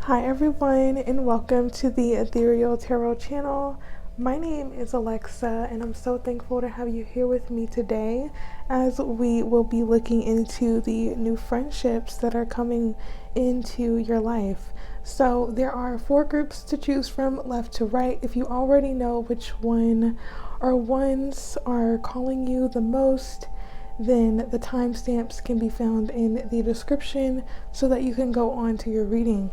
Hi everyone, and welcome to the Ethereal Tarot channel. My name is Alexa, and I'm so thankful to have you here with me today as we will be looking into the new friendships that are coming into your life. So there are 4 groups to choose from left to right. If you already know which one or ones are calling you the most, then the timestamps can be found in the description so that you can go on to your reading.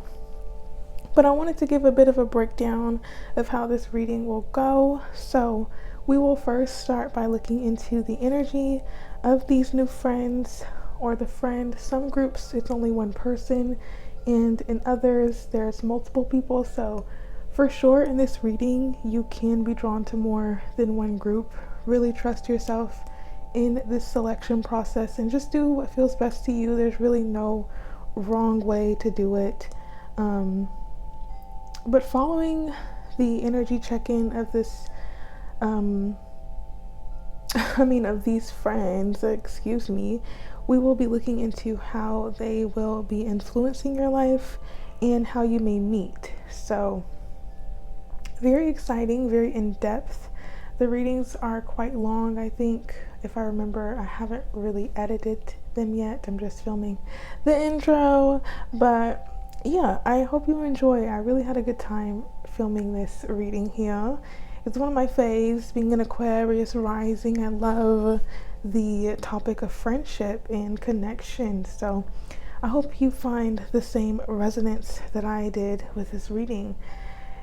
But I wanted to give a bit of a breakdown of how this reading will go. So we will first start by looking into the energy of these new friends or the friend. Some groups it's only one person, and in others there's multiple people. So for sure in this reading you can be drawn to more than one group. Really trust yourself in this selection process and just do what feels best to you. There's really no wrong way to do it. But following the energy check-in of this, of these friends, we will be looking into how they will be influencing your life and how you may meet. So, very exciting, very in-depth. The readings are quite long, I think. If I remember, I haven't really edited them yet. I'm just filming the intro, but yeah, I hope you enjoy. I really had a good time filming this reading here. It's one of my faves, being an Aquarius rising. I love the topic of friendship and connection. So I hope you find the same resonance that I did with this reading.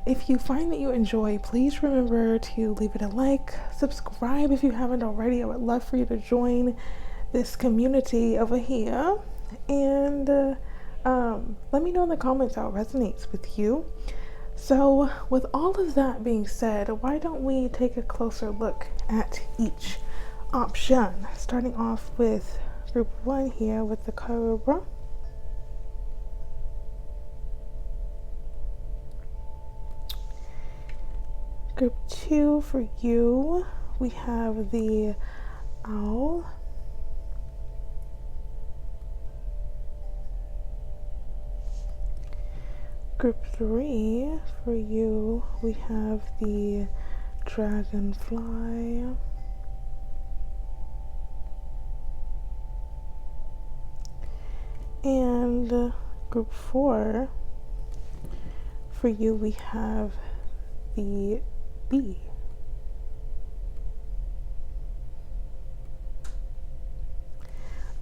If you find that you enjoy, please remember to leave it a like, subscribe if you haven't already. I would love for you to join this community over here, and let me know in the comments how it resonates with you. So with all of that being said, why don't we take a closer look at each option, starting off with group 1 here with the Cobra. Group 2 for you, we have the Owl. Group 3 for you, we have the Dragonfly. And group 4 for you, we have the Bee.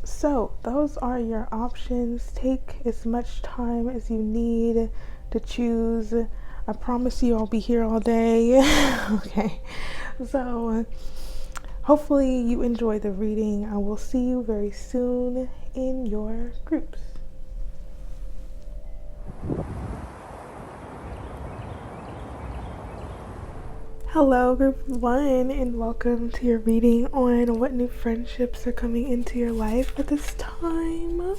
So those are your options. Take as much time as you need to choose. I promise you I'll be here all day. Okay, so hopefully you enjoy the reading. I will see you very soon in your groups. Hello group 1, and welcome to your reading on what new friendships are coming into your life at this time.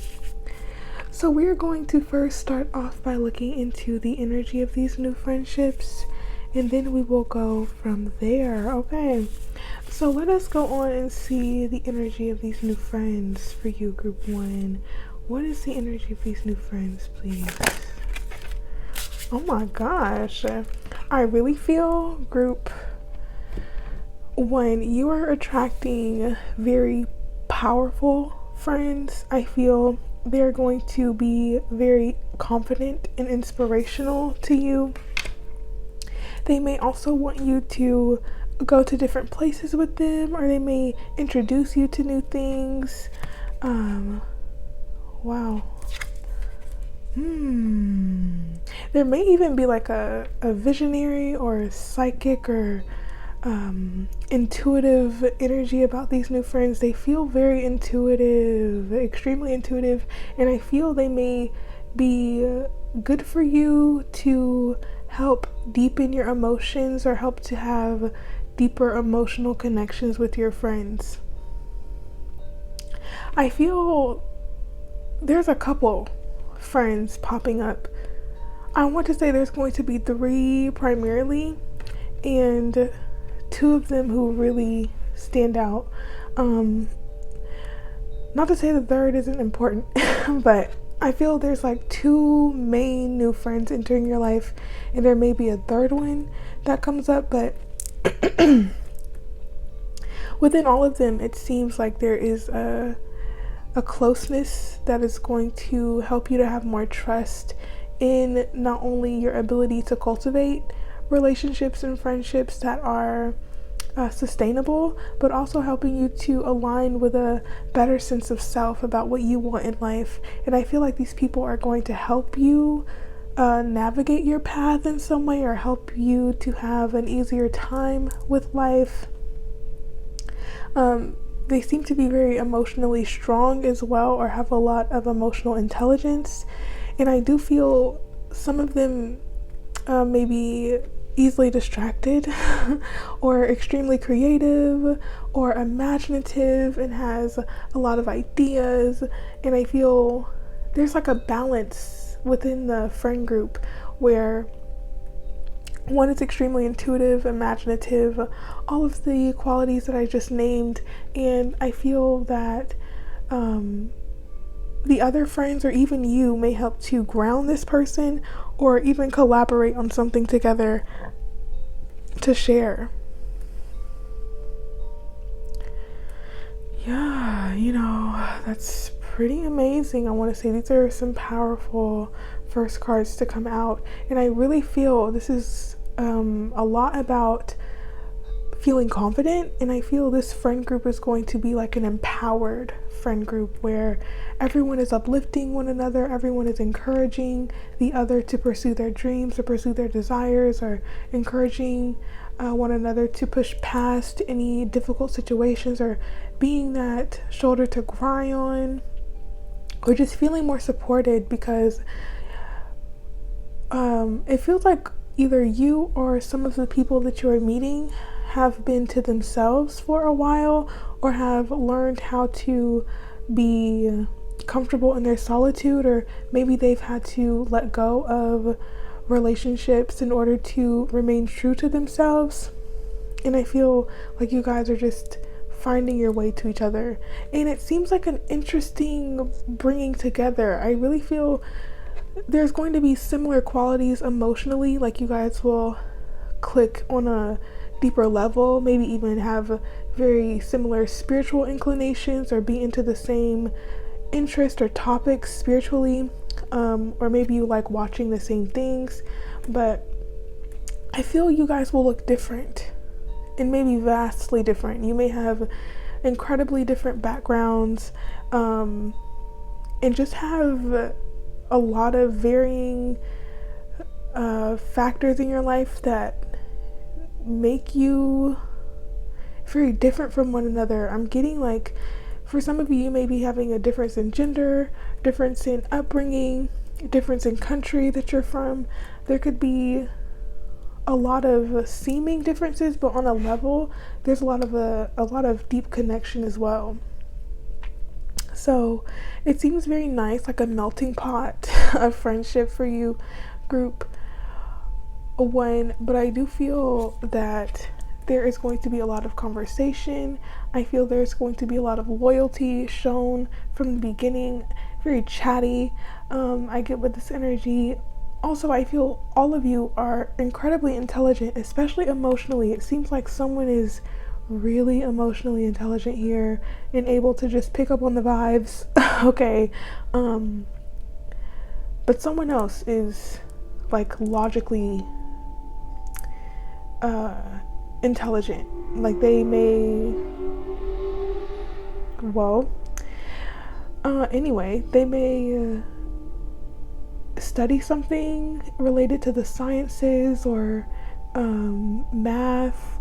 So we're going to first start off by looking into the energy of these new friendships, and then we will go from there. Okay, so let us go on and see the energy of these new friends for you, group 1. What is the energy of these new friends, please? Oh my gosh, I really feel group 1, you are attracting very powerful friends. I feel they're going to be very confident and inspirational to you. They may also want you to go to different places with them, or they may introduce you to new things. Wow. There may even be like a visionary or a psychic or intuitive energy about these new friends. They feel very intuitive, extremely intuitive, and I feel they may be good for you to help deepen your emotions or help to have deeper emotional connections with your friends. I feel there's a couple friends popping up. I want to say there's going to be 3 primarily, and 2 of them who really stand out. Not to say the third isn't important, but I feel there's like two main new friends entering your life, and there may be a third one that comes up, but within all of them, it seems like there is a closeness that is going to help you to have more trust in not only your ability to cultivate relationships and friendships that are sustainable, but also helping you to align with a better sense of self about what you want in life. And I feel like these people are going to help you navigate your path in some way, or help you to have an easier time with life. They seem to be very emotionally strong as well, or have a lot of emotional intelligence. And I do feel some of them may be easily distracted or extremely creative or imaginative and has a lot of ideas. And I feel there's like a balance within the friend group where one is extremely intuitive, imaginative, all of the qualities that I just named. And I feel that the other friends, or even you, may help to ground this person, or even collaborate on something together to share. Yeah, that's pretty amazing. I want to say these are some powerful first cards to come out, and I really feel this is a lot about feeling confident. And I feel this friend group is going to be like an empowered friend group where everyone is uplifting one another, everyone is encouraging the other to pursue their dreams or pursue their desires, or encouraging one another to push past any difficult situations, or being that shoulder to cry on, or just feeling more supported, because it feels like either you or some of the people that you are meeting have been to themselves for a while, or have learned how to be comfortable in their solitude, or maybe they've had to let go of relationships in order to remain true to themselves. And I feel like you guys are just finding your way to each other, and it seems like an interesting bringing together. I really feel there's going to be similar qualities emotionally, like you guys will click on a deeper level, maybe even have very similar spiritual inclinations, or be into the same interest or topics spiritually, or maybe you like watching the same things. But I feel you guys will look different, and maybe vastly different. You may have incredibly different backgrounds, and just have a lot of varying factors in your life that make you very different from one another. I'm getting like, for some of you, you may be having a difference in gender, difference in upbringing, difference in country that you're from. There could be a lot of seeming differences, but on a level, there's a lot of deep connection as well. So it seems very nice, like a melting pot of friendship for you, group one. But I do feel that there is going to be a lot of conversation. I feel there's going to be a lot of loyalty shown from the beginning, very chatty. I get with this energy. Also, I feel all of you are incredibly intelligent, especially emotionally. It seems like someone is really emotionally intelligent here and able to just pick up on the vibes. Okay. But someone else is like logically intelligent. Like they may, anyway, they may study something related to the sciences, or math,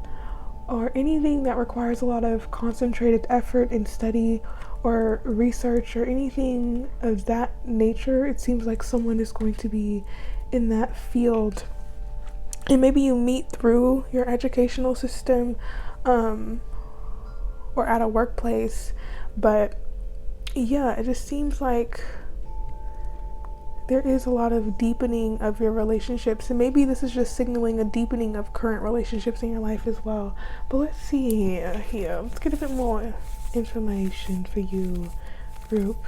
or anything that requires a lot of concentrated effort and study or research, or anything of that nature. It seems like someone is going to be in that field. And maybe you meet through your educational system, or at a workplace. But yeah, it just seems like there is a lot of deepening of your relationships, and maybe this is just signaling a deepening of current relationships in your life as well. But let's see here. Let's get a bit more information for you, group.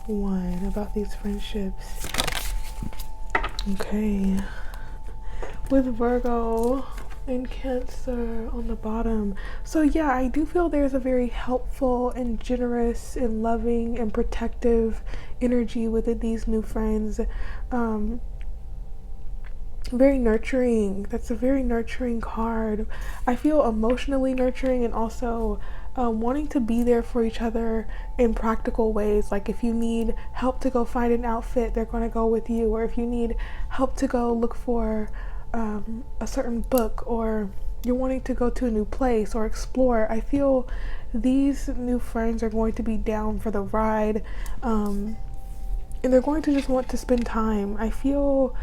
one about these friendships. Okay. With Virgo and Cancer on the bottom. So yeah, I do feel there's a very helpful and generous and loving and protective energy within these new friends. Very nurturing. That's a very nurturing card. I feel emotionally nurturing and also wanting to be there for each other in practical ways. Like if you need help to go find an outfit, they're going to go with you. Or if you need help to go look for a certain book, or you're wanting to go to a new place or explore, I feel these new friends are going to be down for the ride, and they're going to just want to spend time. I feel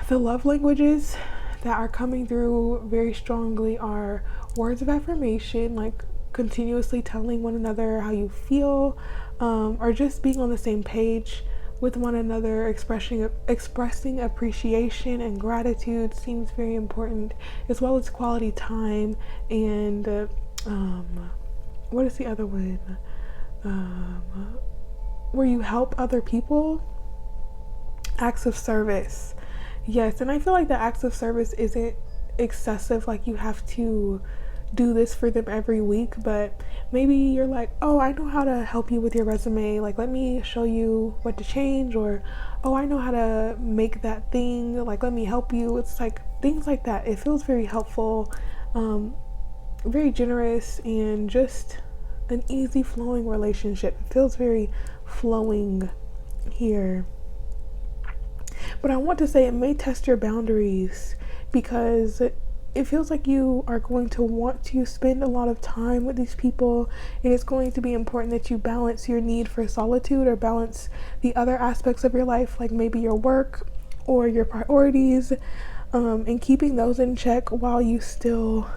the love languages that are coming through very strongly are words of affirmation, like continuously telling one another how you feel, or just being on the same page with one another. Expressing appreciation and gratitude seems very important, as well as quality time. And what is the other one? Where you help other people. Acts of service. Yes, and I feel like the acts of service isn't excessive, like you have to do this for them every week, but maybe you're like, oh, I know how to help you with your resume, like let me show you what to change, or oh, I know how to make that thing, like let me help you. It's like things like that. It feels very helpful, very generous, and just an easy flowing relationship. It feels very flowing here. But I want to say it may test your boundaries, because it feels like you are going to want to spend a lot of time with these people, and it's going to be important that you balance your need for solitude or balance the other aspects of your life, like maybe your work or your priorities, and keeping those in check while you still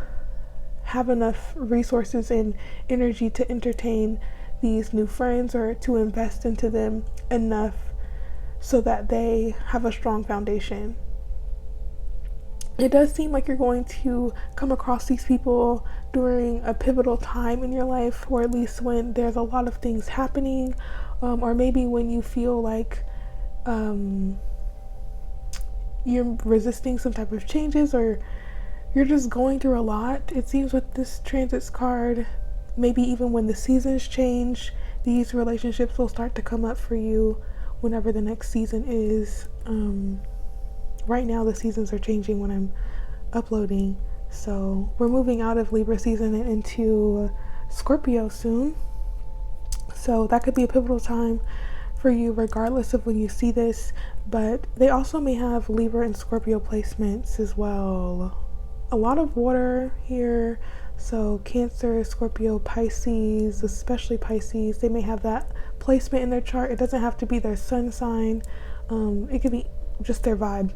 have enough resources and energy to entertain these new friends or to invest into them enough so that they have a strong foundation. It does seem like you're going to come across these people during a pivotal time in your life, or at least when there's a lot of things happening, or maybe when you feel like you're resisting some type of changes, or you're just going through a lot. It seems with this transits card, maybe even when the seasons change, these relationships will start to come up for you whenever the next season is. Right now the seasons are changing when I'm uploading, so we're moving out of Libra season and into Scorpio soon, so that could be a pivotal time for you regardless of when you see this. But they also may have Libra and Scorpio placements as well. A lot of water here, so Cancer, Scorpio, Pisces, especially Pisces, they may have that placement in their chart. It doesn't have to be their sun sign, it could be just their vibe.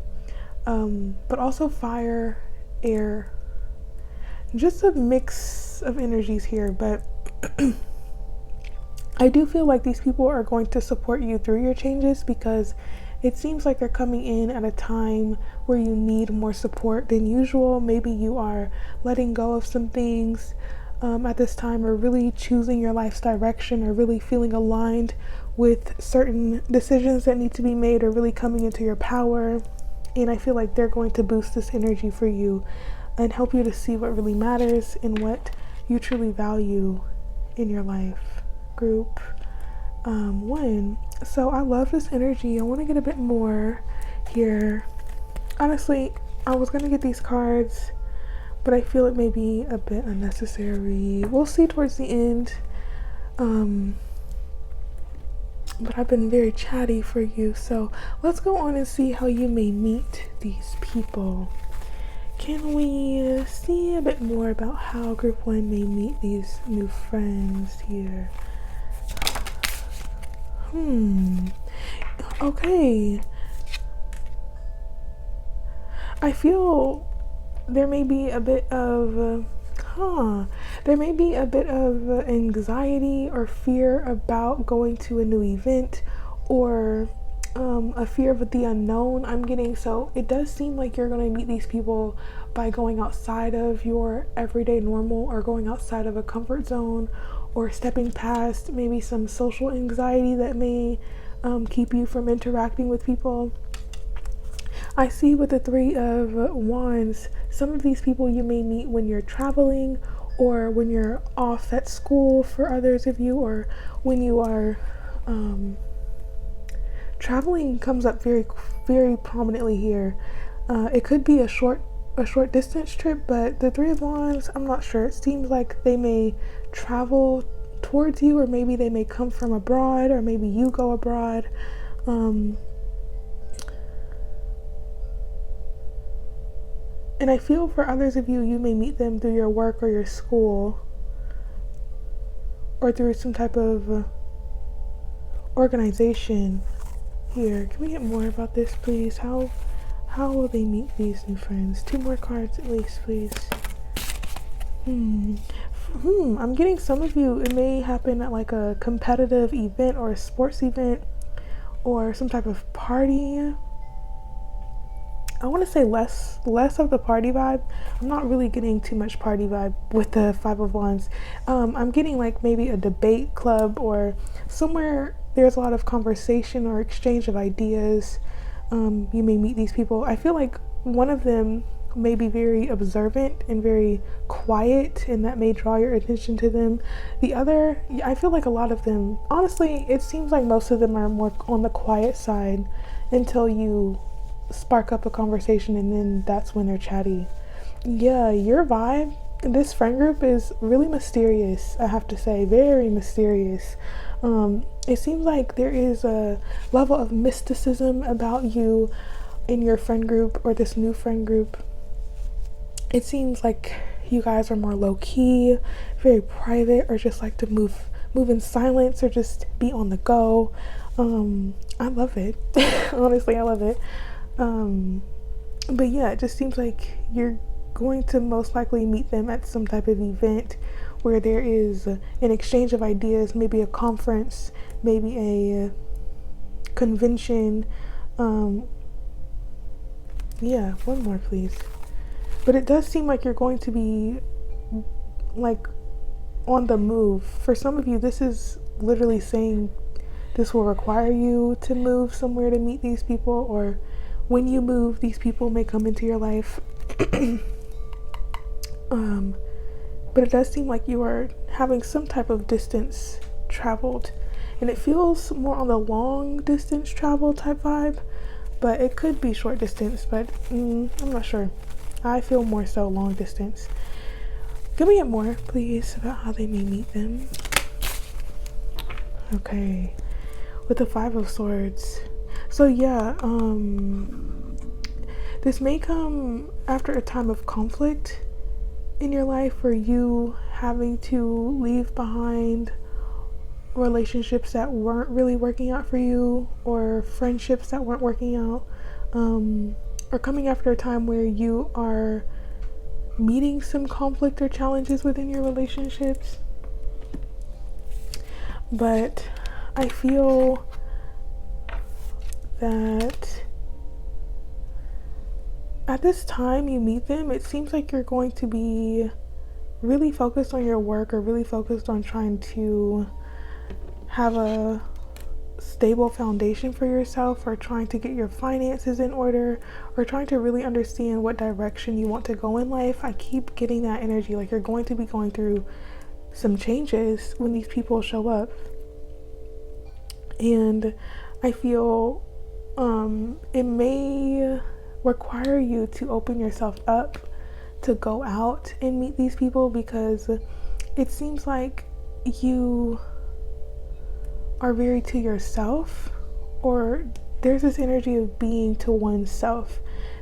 But also fire, air, just a mix of energies here. But I do feel like these people are going to support you through your changes, because it seems like they're coming in at a time where you need more support than usual. Maybe you are letting go of some things at this time, or really choosing your life's direction, or really feeling aligned with certain decisions that need to be made, or really coming into your power. And I feel like they're going to boost this energy for you and help you to see what really matters and what you truly value in your life. Group 1. So I love this energy. I want to get a bit more here. Honestly, I was going to get these cards, but I feel it may be a bit unnecessary. We'll see towards the end. But I've been very chatty for you, so let's go on and see how you may meet these people. Can we see a bit more about how Group 1 may meet these new friends here? Okay. I feel there may be a bit of anxiety or fear about going to a new event, or a fear of the unknown I'm getting. So it does seem like you're going to meet these people by going outside of your everyday normal, or going outside of a comfort zone, or stepping past maybe some social anxiety that may keep you from interacting with people. I see with the Three of Wands, some of these people you may meet when you're traveling, or when you're off at school for others of you, or when you are traveling comes up very, very prominently here. It could be a short distance trip, but the Three of Wands, I'm not sure. It seems like they may travel towards you, or maybe they may come from abroad, or maybe you go abroad. And I feel for others of you, you may meet them through your work or your school, or through some type of organization. Here, can we get more about this, please? How will they meet these new friends? 2 more cards at least, please. I'm getting some of you, it may happen at like a competitive event or a sports event or some type of party. I want to say less of the party vibe. I'm not really getting too much party vibe with the Five of Wands. I'm getting like maybe a debate club, or somewhere there's a lot of conversation or exchange of ideas. You may meet these people. I feel like one of them may be very observant and very quiet, and that may draw your attention to them. The other, I feel like a lot of them, honestly, it seems like most of them are more on the quiet side until you spark up a conversation, and then that's when they're chatty. Yeah, your vibe, this friend group is really mysterious, I have to say, very mysterious. It seems like there is a level of mysticism about you in your friend group, or this new friend group. It seems like you guys are more low-key, very private, or just like to move in silence, or just be on the go. I love it. Honestly, I love it. But yeah, it just seems like you're going to most likely meet them at some type of event where there is an exchange of ideas, maybe a conference, maybe a convention. Yeah, one more please. But it does seem like you're going to be like on the move. For some of you, this is literally saying this will require you to move somewhere to meet these people, or when you move, these people may come into your life. But it does seem like you are having some type of distance traveled, and it feels more on the long distance travel type vibe, but it could be short distance, but I'm not sure. I feel more so long distance. Can we get more, please, about how they may meet them? Okay, with the Five of Swords. So yeah, this may come after a time of conflict in your life, where you having to leave behind relationships that weren't really working out for you, or friendships that weren't working out, or coming after a time where you are meeting some conflict or challenges within your relationships. But I feel that at this time you meet them, it seems like you're going to be really focused on your work, or really focused on trying to have a stable foundation for yourself, or trying to get your finances in order, or trying to really understand what direction you want to go in life. I keep getting that energy, like you're going to be going through some changes when these people show up. And I feel it may require you to open yourself up to go out and meet these people, because it seems like you are very to yourself, or there's this energy of being to oneself.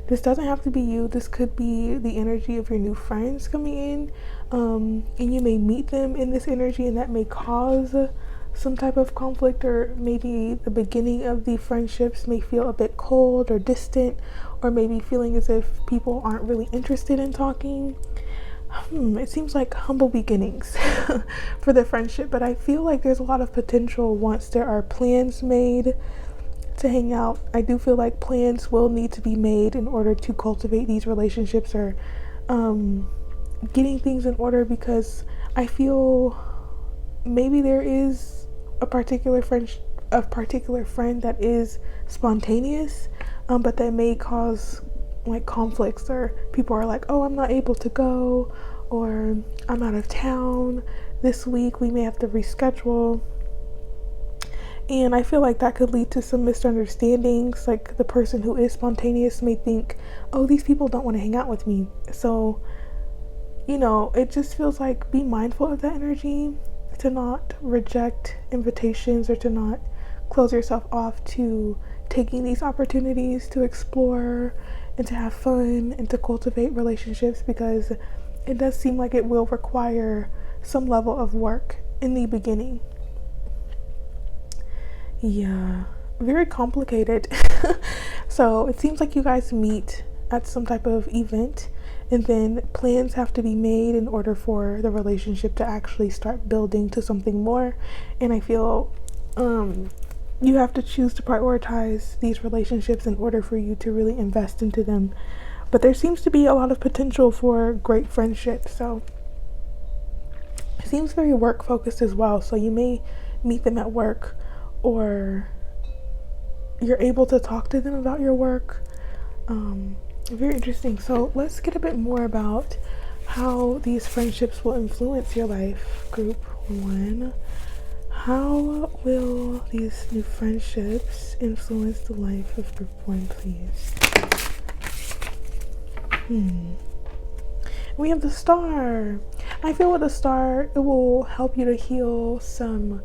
This doesn't have to be you. This could be the energy of your new friends coming in, and you may meet them in this energy, and that may cause some type of conflict, or maybe the beginning of the friendships may feel a bit cold or distant, or maybe feeling as if people aren't really interested in talking. It seems like humble beginnings for the friendship, but I feel like there's a lot of potential once there are plans made to hang out. I do feel like plans will need to be made in order to cultivate these relationships, or getting things in order, because I feel maybe there is a particular friend that is spontaneous, but that may cause like conflicts, or people are like, oh, I'm not able to go, or I'm out of town this week, we may have to reschedule. And I feel like that could lead to some misunderstandings. Like the person who is spontaneous may think, oh, these people don't want to hang out with me. So, it just feels like be mindful of that energy, to not reject invitations, or to not close yourself off to taking these opportunities to explore and to have fun and to cultivate relationships, because it does seem like it will require some level of work in the beginning. Yeah, very complicated. So it seems like you guys meet at some type of event, and then plans have to be made in order for the relationship to actually start building to something more. And I feel you have to choose to prioritize these relationships in order for you to really invest into them. But there seems to be a lot of potential for great friendships, so it seems very work focused as well. So you may meet them at work, or you're able to talk to them about your work. Very interesting. So let's get a bit more about how these friendships will influence your life. Group 1. How will these new friendships influence the life of Group 1, please? We have the Star. I feel with the Star, it will help you to heal some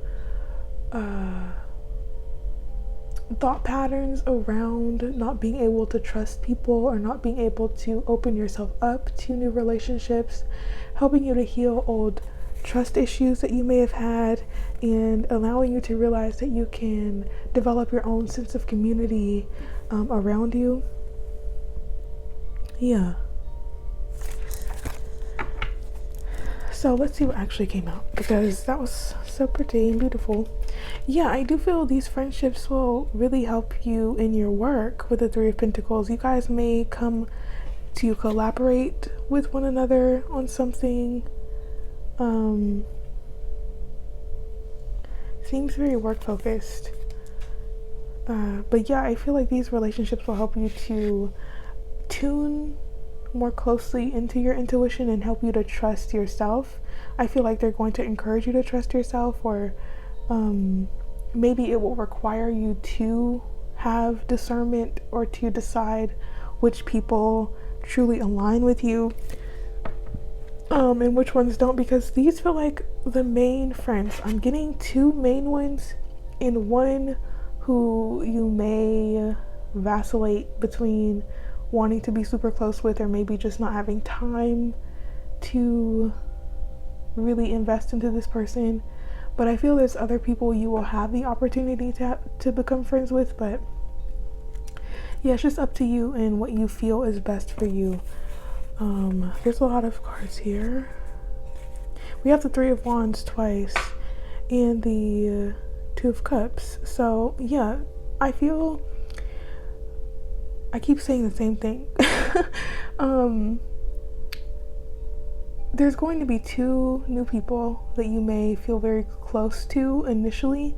thought patterns around not being able to trust people, or not being able to open yourself up to new relationships, helping you to heal old trust issues that you may have had, and allowing you to realize that you can develop your own sense of community around you. Yeah. So let's see what actually came out, because that was so pretty and beautiful. Yeah, I do feel these friendships will really help you in your work with the 3 of Pentacles. You guys may come to collaborate with one another on something. Seems very work focused. But yeah, I feel like these relationships will help you to tune more closely into your intuition and help you to trust yourself. I feel like they're going to encourage you to trust yourself, or maybe it will require you to have discernment, or to decide which people truly align with you and which ones don't, because these feel like the main friends. I'm getting 2 main ones, and one who you may vacillate between wanting to be super close with, or maybe just not having time to really invest into this person. But I feel there's other people you will have the opportunity to become friends with. But yeah, it's just up to you and what you feel is best for you. There's a lot of cards here. We have the 3 of Wands twice, and the 2 of Cups. So yeah, I feel I keep saying the same thing. There's going to be 2 new people that you may feel very close to initially,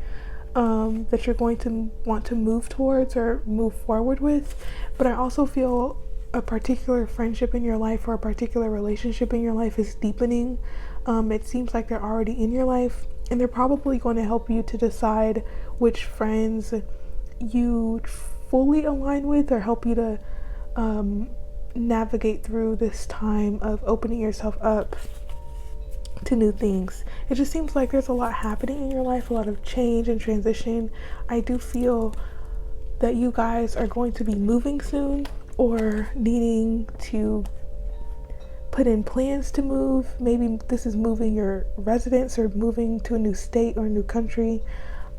that you're going to want to move towards or move forward with. But I also feel a particular friendship in your life, or a particular relationship in your life, is deepening. It seems like they're already in your life, and they're probably going to help you to decide which friends you fully align with, or help you to navigate through this time of opening yourself up to new things. It just seems like there's a lot happening in your life, a lot of change and transition. I do feel that you guys are going to be moving soon, or needing to put in plans to move. Maybe this is moving your residence, or moving to a new state or a new country.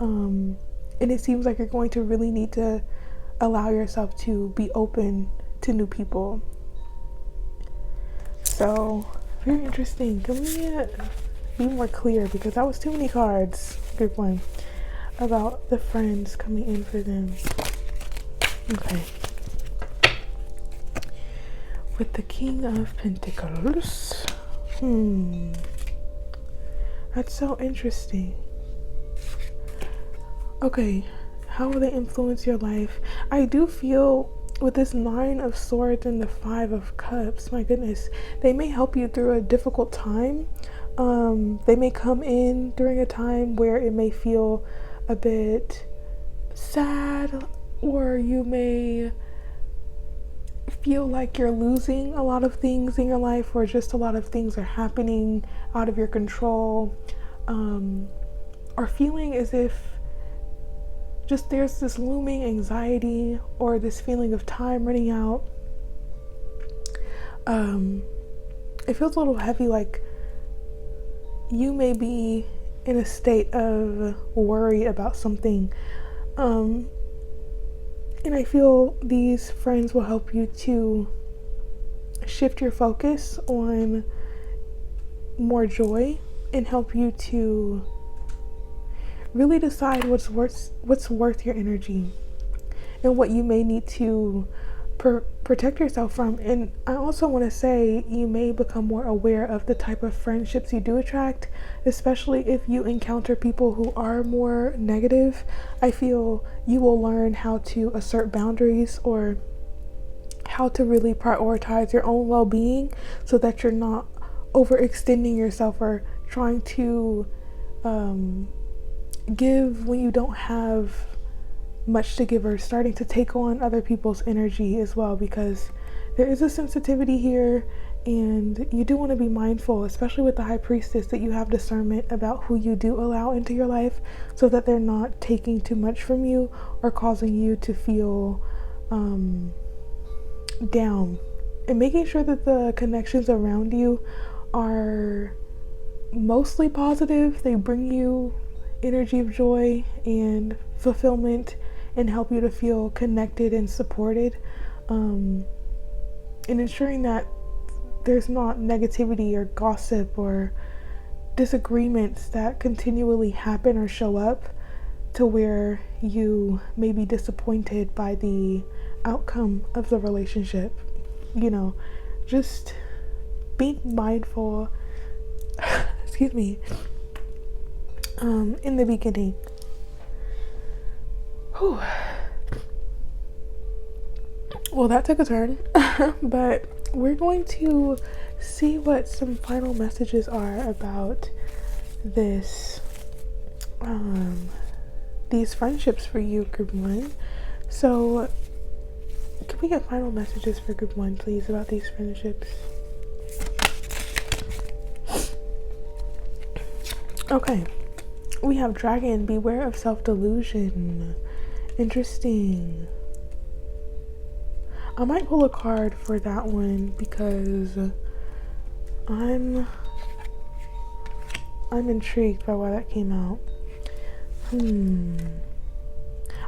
And it seems like you're going to really need to allow yourself to be open to new people. So very interesting. Can we be more clear, because that was too many cards, Group 1, about the friends coming in for them. Okay. With the King of Pentacles. That's so interesting. Okay, how will they influence your life? I do feel with this Nine of Swords and the Five of Cups, my goodness, they may help you through a difficult time. They may come in during a time where it may feel a bit sad, or you may feel like you're losing a lot of things in your life, or just a lot of things are happening out of your control, or feeling as if just there's this looming anxiety or this feeling of time running out. It feels a little heavy, like you may be in a state of worry about something. And I feel these friends will help you to shift your focus on more joy and help you to really decide what's worth your energy and what you may need to protect yourself from. And I also want to say you may become more aware of the type of friendships you do attract, especially if you encounter people who are more negative. I feel you will learn how to assert boundaries, or how to really prioritize your own well-being, so that you're not overextending yourself or trying to give when you don't have much to give, or starting to take on other people's energy as well, because there is a sensitivity here, and you do want to be mindful, especially with the High Priestess, that you have discernment about who you do allow into your life, so that they're not taking too much from you or causing you to feel down, and making sure that the connections around you are mostly positive. They bring you energy of joy and fulfillment and help you to feel connected and supported, and ensuring that there's not negativity or gossip or disagreements that continually happen or show up to where you may be disappointed by the outcome of the relationship. You know, just be mindful excuse me, in the beginning. Whew. Well, that took a turn, but we're going to see what some final messages are about this, these friendships for you, group 1. So, can we get final messages for group 1, please, about these friendships? Okay, we have Dragon, beware of self-delusion. Interesting. I might pull a card for that one because I'm intrigued by why that came out.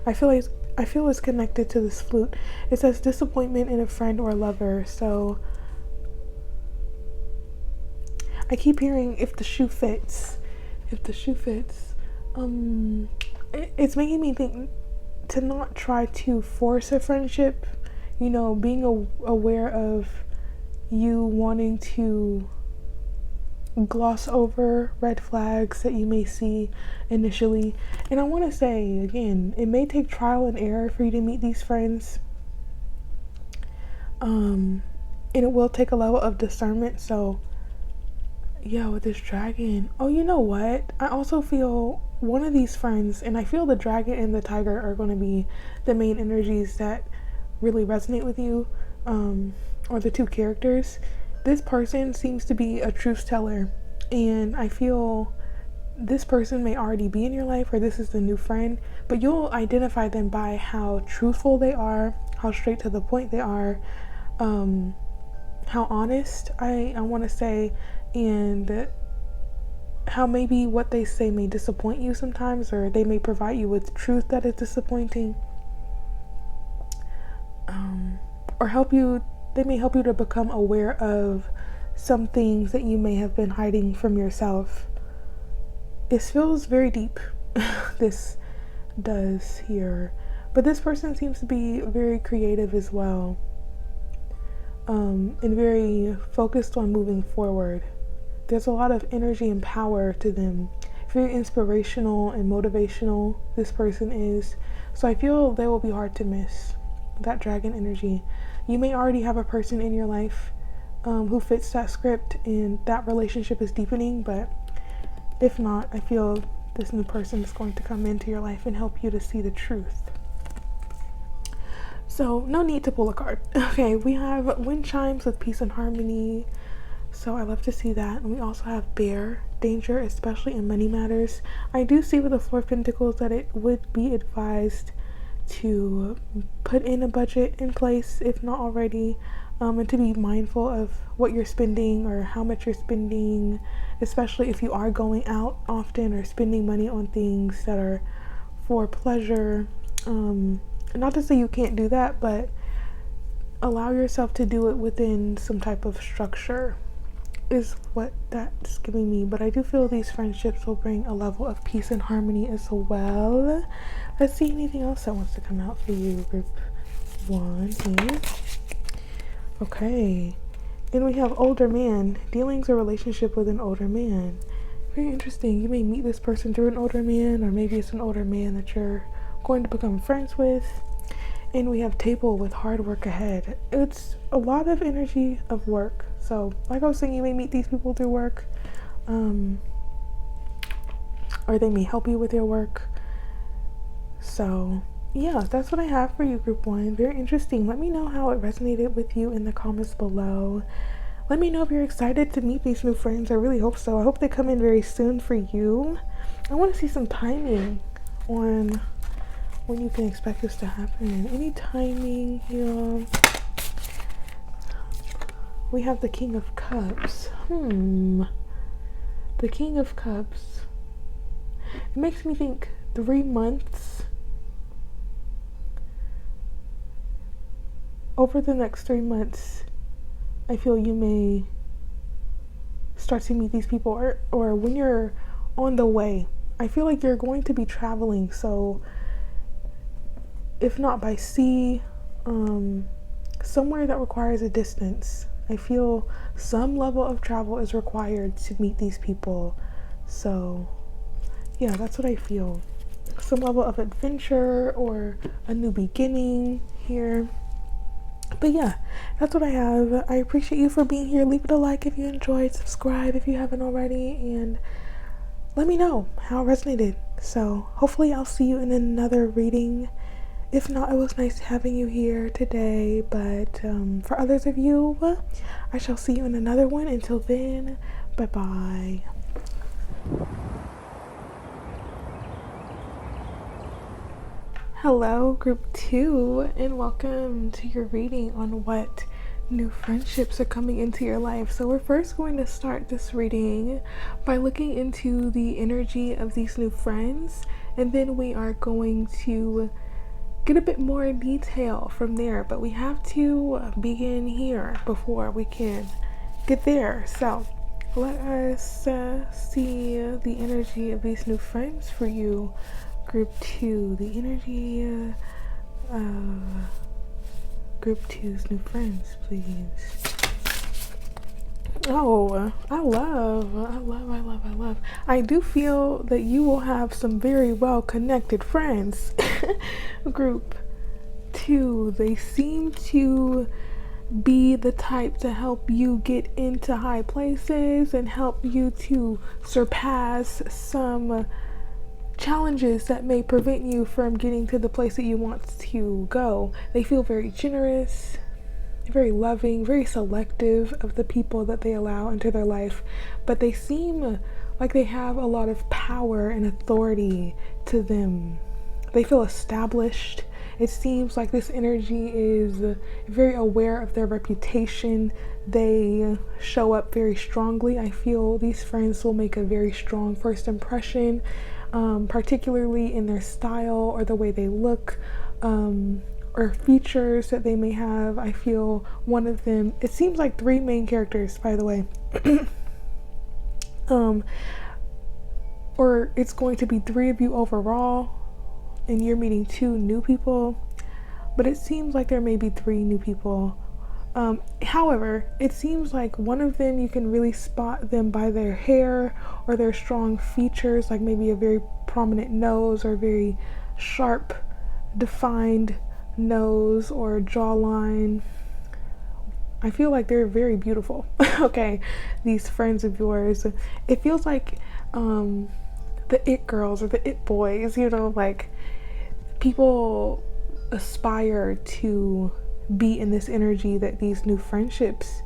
I feel it's connected to this flute. It says disappointment in a friend or lover. So I keep hearing if the shoe fits. If the shoe fits. It's making me think to not try to force a friendship. You know, being aware of you wanting to gloss over red flags that you may see initially. And I want to say again, it may take trial and error for you to meet these friends, and it will take a level of discernment. So yeah, with this dragon, oh, you know what, I also feel one of these friends, and I feel the dragon and the tiger are going to be the main energies that really resonate with you, or the two characters. This person seems to be a truth teller, and I feel this person may already be in your life, or this is the new friend, but you'll identify them by how truthful they are, how straight to the point they are, how honest, I want to say, and how maybe what they say may disappoint you sometimes, or they may provide you with truth that is disappointing, or they may help you to become aware of some things that you may have been hiding from yourself. It feels very deep, this does here, But this person seems to be very creative as well, and very focused on moving forward. There's a lot of energy and power to them. Very inspirational and motivational, this person is. So I feel they will be hard to miss. That dragon energy. You may already have a person in your life who fits that script and that relationship is deepening, but if not, I feel this new person is going to come into your life and help you to see the truth. So no need to pull a card. Okay, we have wind chimes with peace and harmony. So I love to see that. And we also have bear, danger, especially in money matters. I do see with the Four of Pentacles that it would be advised to put in a budget in place, if not already, and to be mindful of what you're spending or how much you're spending, especially if you are going out often or spending money on things that are for pleasure. Not to say you can't do that, but allow yourself to do it within some type of structure is what that's giving me. But I do feel these friendships will bring a level of peace and harmony as well. Let's see anything else that wants to come out for you, group 1 here. Okay, and we have older man, dealings or relationship with an older man. Very interesting. You may meet this person through an older man, or maybe it's an older man that you're going to become friends with. And we have table with hard work ahead. It's a lot of energy of work. So like I was saying, you may meet these people through work, or they may help you with your work. So yeah, that's what I have for you, group 1. Very interesting. Let me know how it resonated with you in the comments below. Let me know if you're excited to meet these new friends. I really hope so. I hope they come in very soon for you. I want to see some timing on when you can expect this to happen. Any timing here? We have the King of Cups. The King of Cups. It makes me think 3 months. Over the next 3 months, I feel you may start to meet these people, or when you're on the way. I feel like you're going to be traveling, so if not by sea, somewhere that requires a distance. I feel some level of travel is required to meet these people. So yeah, that's what I feel. Some level of adventure or a new beginning here. But yeah, that's what I have. I appreciate you for being here. Leave it a like if you enjoyed, subscribe if you haven't already, and let me know how it resonated. So hopefully I'll see you in another reading. If not, it was nice having you here today, but for others of you, I shall see you in another one. Until then, bye-bye. Hello, group 2, and welcome to your reading on what new friendships are coming into your life. So we're first going to start this reading by looking into the energy of these new friends, and then we are going to get a bit more detail from there, but we have to begin here before we can get there. So let us see the energy of these new friends for you, group 2. The energy of group 2's new friends, please. Oh, I love. I do feel that you will have some very well connected friends. Group 2, they seem to be the type to help you get into high places and help you to surpass some challenges that may prevent you from getting to the place that you want to go. They feel very generous, very loving, very selective of the people that they allow into their life, but they seem like they have a lot of power and authority to them. They feel established. It seems like this energy is very aware of their reputation. They show up very strongly. I feel these friends will make a very strong first impression, particularly in their style or the way they look, or features that they may have. I feel one of them, it seems like 3 main characters, by the way, or it's going to be 3 of you overall, and you're meeting 2 new people, but it seems like there may be 3 new people. However, it seems like one of them, you can really spot them by their hair or their strong features, like maybe a very prominent nose or very sharp, defined nose or jawline. I feel like they're very beautiful. Okay, these friends of yours. It feels like the it girls or the it boys, like people aspire to be in this energy that these new friendships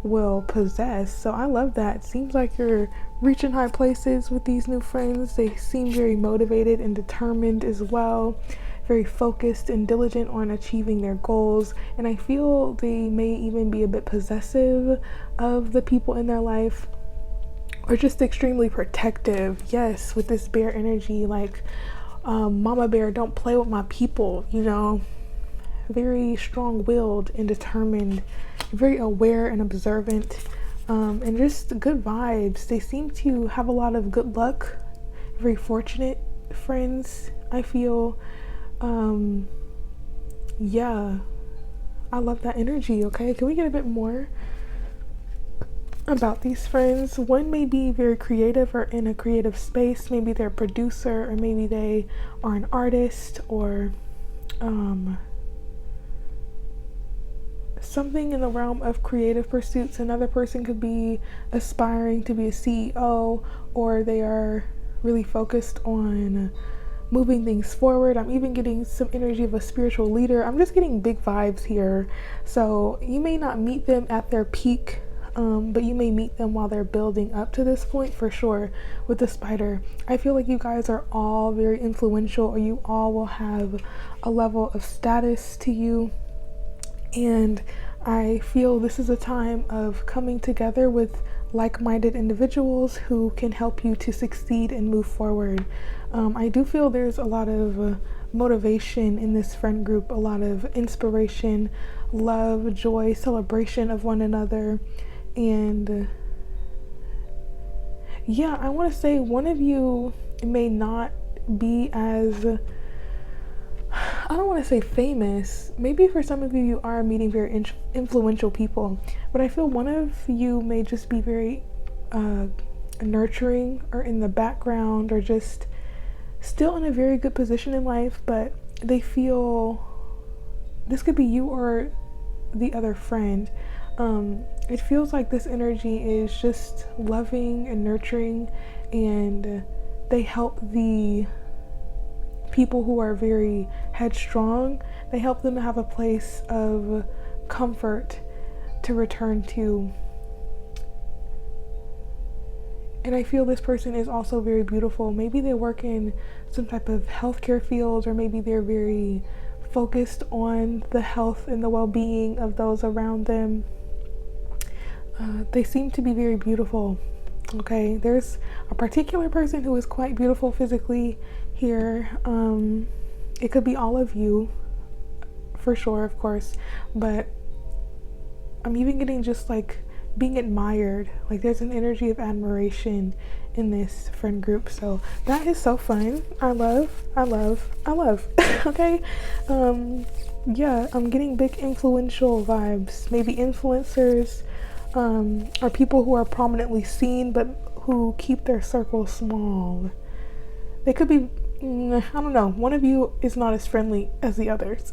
will possess. So I love that. Seems like you're reaching high places with these new friends. They seem very motivated and determined as well, very focused and diligent on achieving their goals. And I feel they may even be a bit possessive of the people in their life, or just extremely protective. Yes, with this bear energy, like mama bear, don't play with my people, very strong-willed and determined, very aware and observant, and just good vibes. They seem to have a lot of good luck, very fortunate friends, I feel. Yeah, I love that energy. Okay, can we get a bit more about these friends? One may be very creative or in a creative space. Maybe they're a producer, or maybe they are an artist, or something in the realm of creative pursuits. Another person could be aspiring to be a CEO, or they are really focused on moving things forward. I'm even getting some energy of a spiritual leader. I'm just getting big vibes here. So you may not meet them at their peak, but you may meet them while they're building up to this point, for sure. With the spider, I feel like you guys are all very influential, or you all will have a level of status to you. And I feel this is a time of coming together with like-minded individuals who can help you to succeed and move forward. I do feel there's a lot of motivation in this friend group, a lot of inspiration, love, joy, celebration of one another. And yeah, I want to say one of you may not be as, I don't want to say famous. Maybe for some of you, you are meeting very influential people, but I feel one of you may just be very nurturing, or in the background, or just still in a very good position in life, but they feel this could be you or the other friend. It feels like this energy is just loving and nurturing, and they help the people who are very headstrong. They help them to have a place of comfort to return to. And I feel this person is also very beautiful. Maybe they work in some type of healthcare field, or maybe they're very focused on the health and the well-being of those around them. They seem to be very beautiful. Okay, there's a particular person who is quite beautiful physically here. It could be all of you, for sure, of course, but I'm even getting just like being admired. Like there's an energy of admiration in this friend group. So that is so fun. I love. Okay. Yeah, I'm getting big influential vibes. Maybe influencers, or people who are prominently seen but who keep their circle small. They could be, I don't know, one of you is not as friendly as the others.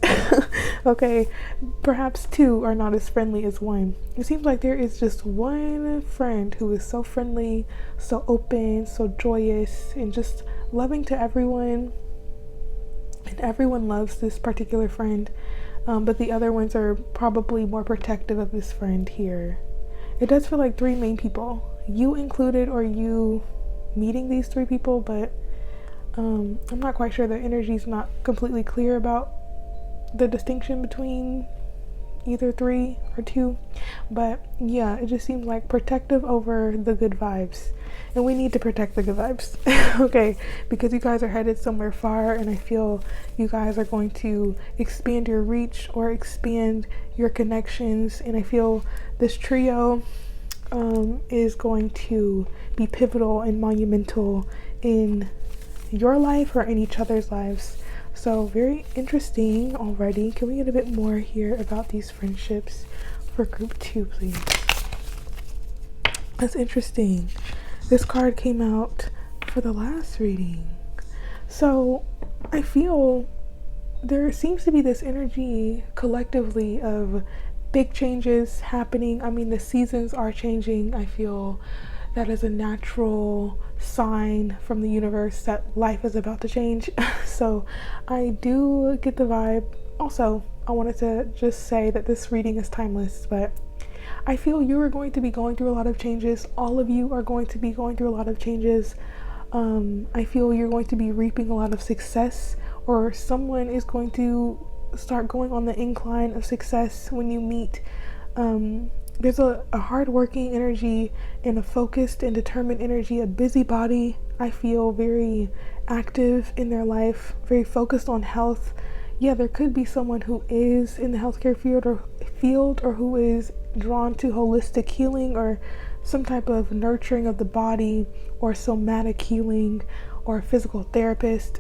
Okay, perhaps 2 are not as friendly as 1. It seems like there is just one friend who is so friendly, so open, so joyous, and just loving to everyone. And everyone loves this particular friend, but the other ones are probably more protective of this friend here. It does feel like 3 main people, you included, or you meeting these 3 people, but I'm not quite sure. The energy is not completely clear about the distinction between either 3 or 2, but yeah, it just seems like protective over the good vibes, and we need to protect the good vibes. Okay, because you guys are headed somewhere far, and I feel you guys are going to expand your reach or expand your connections, and I feel this trio is going to be pivotal and monumental in your life or in each other's lives. So very interesting already. Can we get a bit more here about these friendships for group 2, please? That's interesting. This card came out for the last reading. So I feel there seems to be this energy collectively of big changes happening. I mean, the seasons are changing. I feel that is a natural sign from the universe that life is about to change. So I do get the vibe. Also, I wanted to just say that this reading is timeless, but I feel you are going to be going through a lot of changes. All of you are going to be going through a lot of changes. I feel you're going to be reaping a lot of success, or someone is going to start going on the incline of success when you meet. There's a hard-working energy and a focused and determined energy, a busybody. I feel very active in their life, very focused on health. Yeah, there could be someone who is in the healthcare field or who is drawn to holistic healing or some type of nurturing of the body or somatic healing or a physical therapist.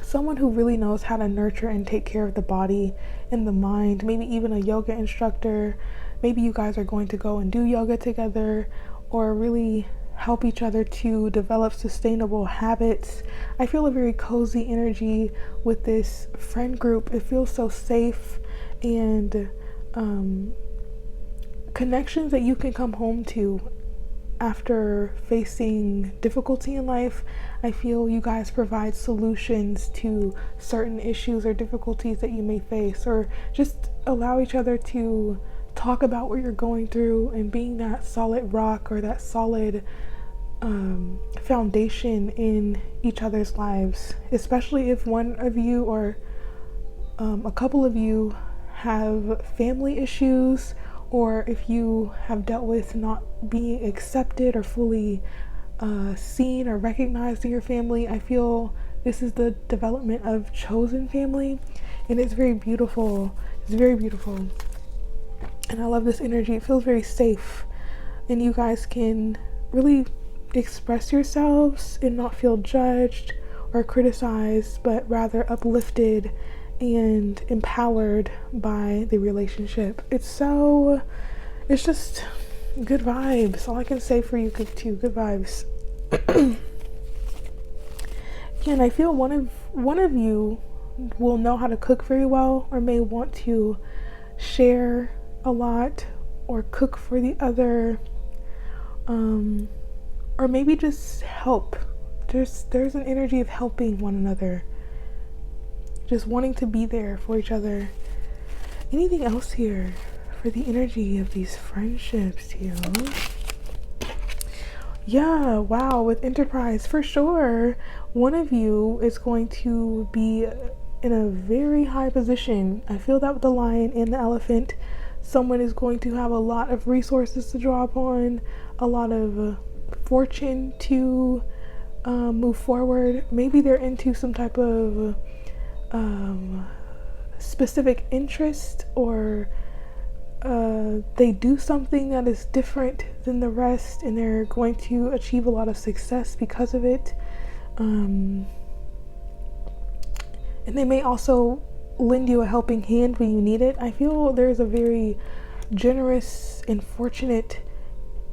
Someone who really knows how to nurture and take care of the body and the mind, maybe even a yoga instructor. Maybe you guys are going to go and do yoga together or really help each other to develop sustainable habits. I feel a very cozy energy with this friend group. It feels so safe, and connections that you can come home to after facing difficulty in life. I feel you guys provide solutions to certain issues or difficulties that you may face, or just allow each other to talk about what you're going through and being that solid rock or that solid foundation in each other's lives, especially if one of you or a couple of you have family issues, or if you have dealt with not being accepted or fully seen or recognized in your family. I feel this is the development of chosen family, and it's very beautiful. It's very beautiful, and I love this energy. It feels very safe, and you guys can really express yourselves and not feel judged or criticized, but rather uplifted and empowered by the relationship. It's just good vibes. All I can say for you too, good vibes. Yeah, and I feel one of you will know how to cook very well, or may want to share a lot or cook for the other, or maybe just help. There's an energy of helping one another, just wanting to be there for each other. Anything else here for the energy of these friendships here? Yeah, wow, with Enterprise, for sure, one of you is going to be in a very high position. I feel that with the lion and the elephant. Someone is going to have a lot of resources to draw upon, a lot of fortune to move forward. Maybe they're into some type of specific interest, or they do something that is different than the rest, and they're going to achieve a lot of success because of it. And they may also lend you a helping hand when you need it. I feel there's a very generous and fortunate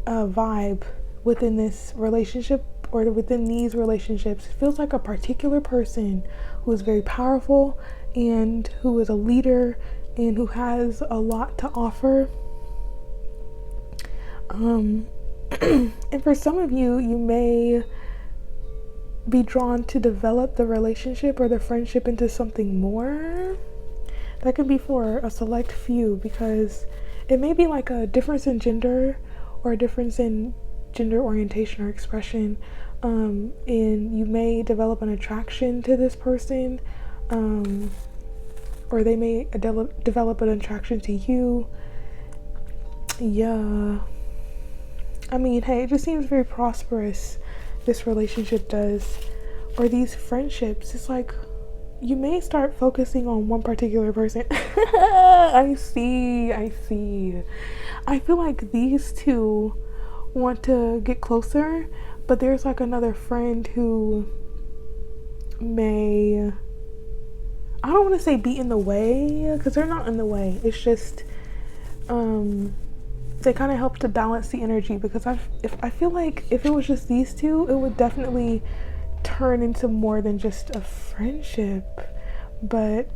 vibe within this relationship, or within these relationships. It feels like a particular person who is very powerful and who is a leader and who has a lot to offer. And for some of you, you may be drawn to develop the relationship or the friendship into something more. That could be for a select few, because it may be like a difference in gender or a difference in gender orientation or expression, and you may develop an attraction to this person, or they may develop an attraction to you. Yeah, I mean, hey, it just seems very prosperous, this relationship does, or these friendships. It's like you may start focusing on one particular person. I see. I feel like these two want to get closer, but there's like another friend who may, I don't want to say be in the way, because they're not in the way. It's just they kind of help to balance the energy, because I feel like if it was just these two, it would definitely turn into more than just a friendship. But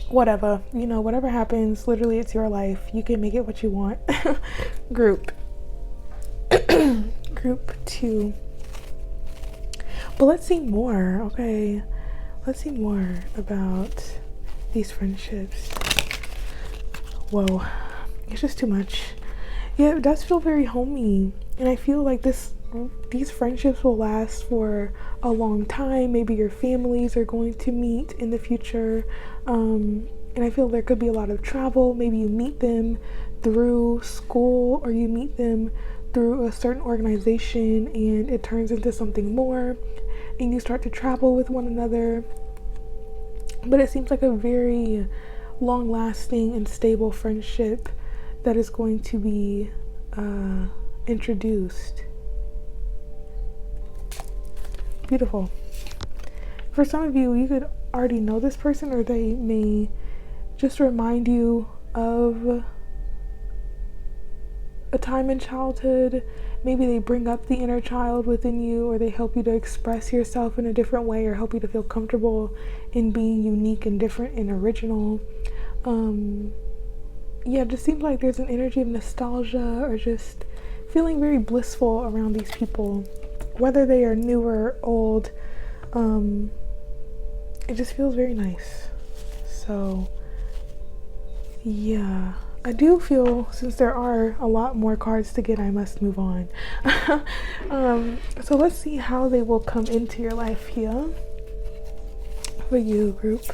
whatever, whatever happens, literally it's your life. You can make it what you want. Group 2. But let's see more. Okay, let's see more about these friendships. Whoa, it's just too much. Yeah, it does feel very homey, and I feel like these friendships will last for a long time. Maybe your families are going to meet in the future, and I feel there could be a lot of travel. Maybe you meet them through school, or you meet them through a certain organization, and it turns into something more, and you start to travel with one another. But it seems like a very long-lasting and stable friendship that is going to be introduced. Beautiful. For some of you, you could already know this person, or they may just remind you of a time in childhood. Maybe they bring up the inner child within you, or they help you to express yourself in a different way, or help you to feel comfortable in being unique and different and original. Yeah, it just seems like there's an energy of nostalgia, or just feeling very blissful around these people, whether they are new or old. It just feels very nice. So yeah, I do feel, since there are a lot more cards to get, I must move on. So let's see how they will come into your life here for you, group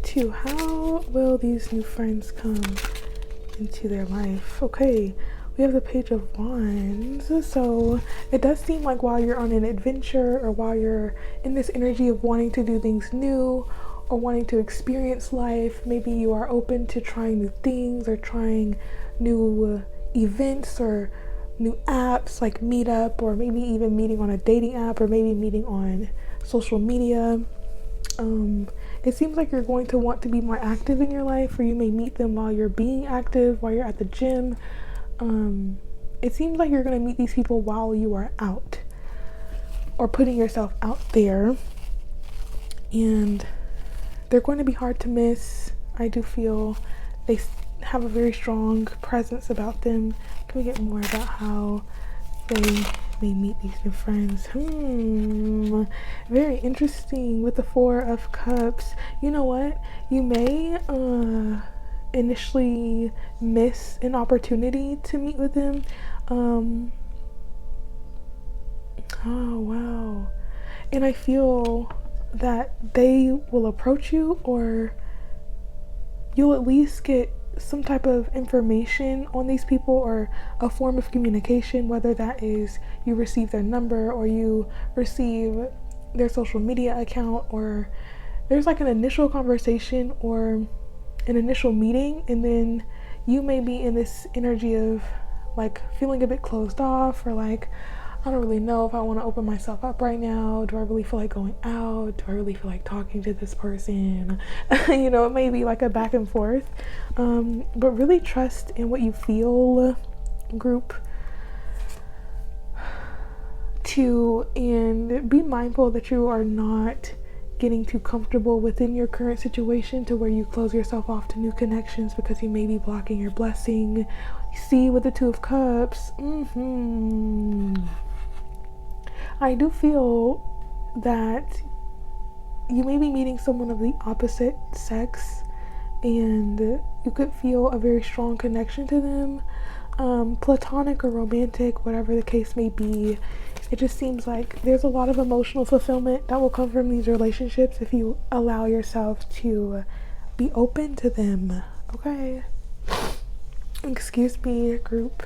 2. How will these new friends come into their life? Okay, we have the Page of Wands. So it does seem like while you're on an adventure, or while you're in this energy of wanting to do things new, or wanting to experience life, maybe you are open to trying new things, or trying new events, or new apps like Meetup, or maybe even meeting on a dating app, or maybe meeting on social media. It seems like you're going to want to be more active in your life, or you may meet them while you're being active, while you're at the gym. It seems like you're going to meet these people while you are out, or putting yourself out there, and they're going to be hard to miss. I do feel they have a very strong presence about them. Can we get more about how they may meet these new friends? Very interesting with the 4 of Cups. You know what? You may initially miss an opportunity to meet with them. Oh wow. And I feel that they will approach you, or you'll at least get some type of information on these people, or a form of communication, whether that is you receive their number, or you receive their social media account, or there's like an initial conversation or an initial meeting, and then you may be in this energy of like feeling a bit closed off, or like, I don't really know if I want to open myself up right now. Do I really feel like going out? Do I really feel like talking to this person? It may be like a back and forth. But really trust in what you feel, group 2, and be mindful that you are not getting too comfortable within your current situation to where you close yourself off to new connections, because you may be blocking your blessing. See, with the 2 of Cups, I do feel that you may be meeting someone of the opposite sex, and you could feel a very strong connection to them, platonic or romantic, whatever the case may be. It just seems like there's a lot of emotional fulfillment that will come from these relationships if you allow yourself to be open to them. Okay? Excuse me, group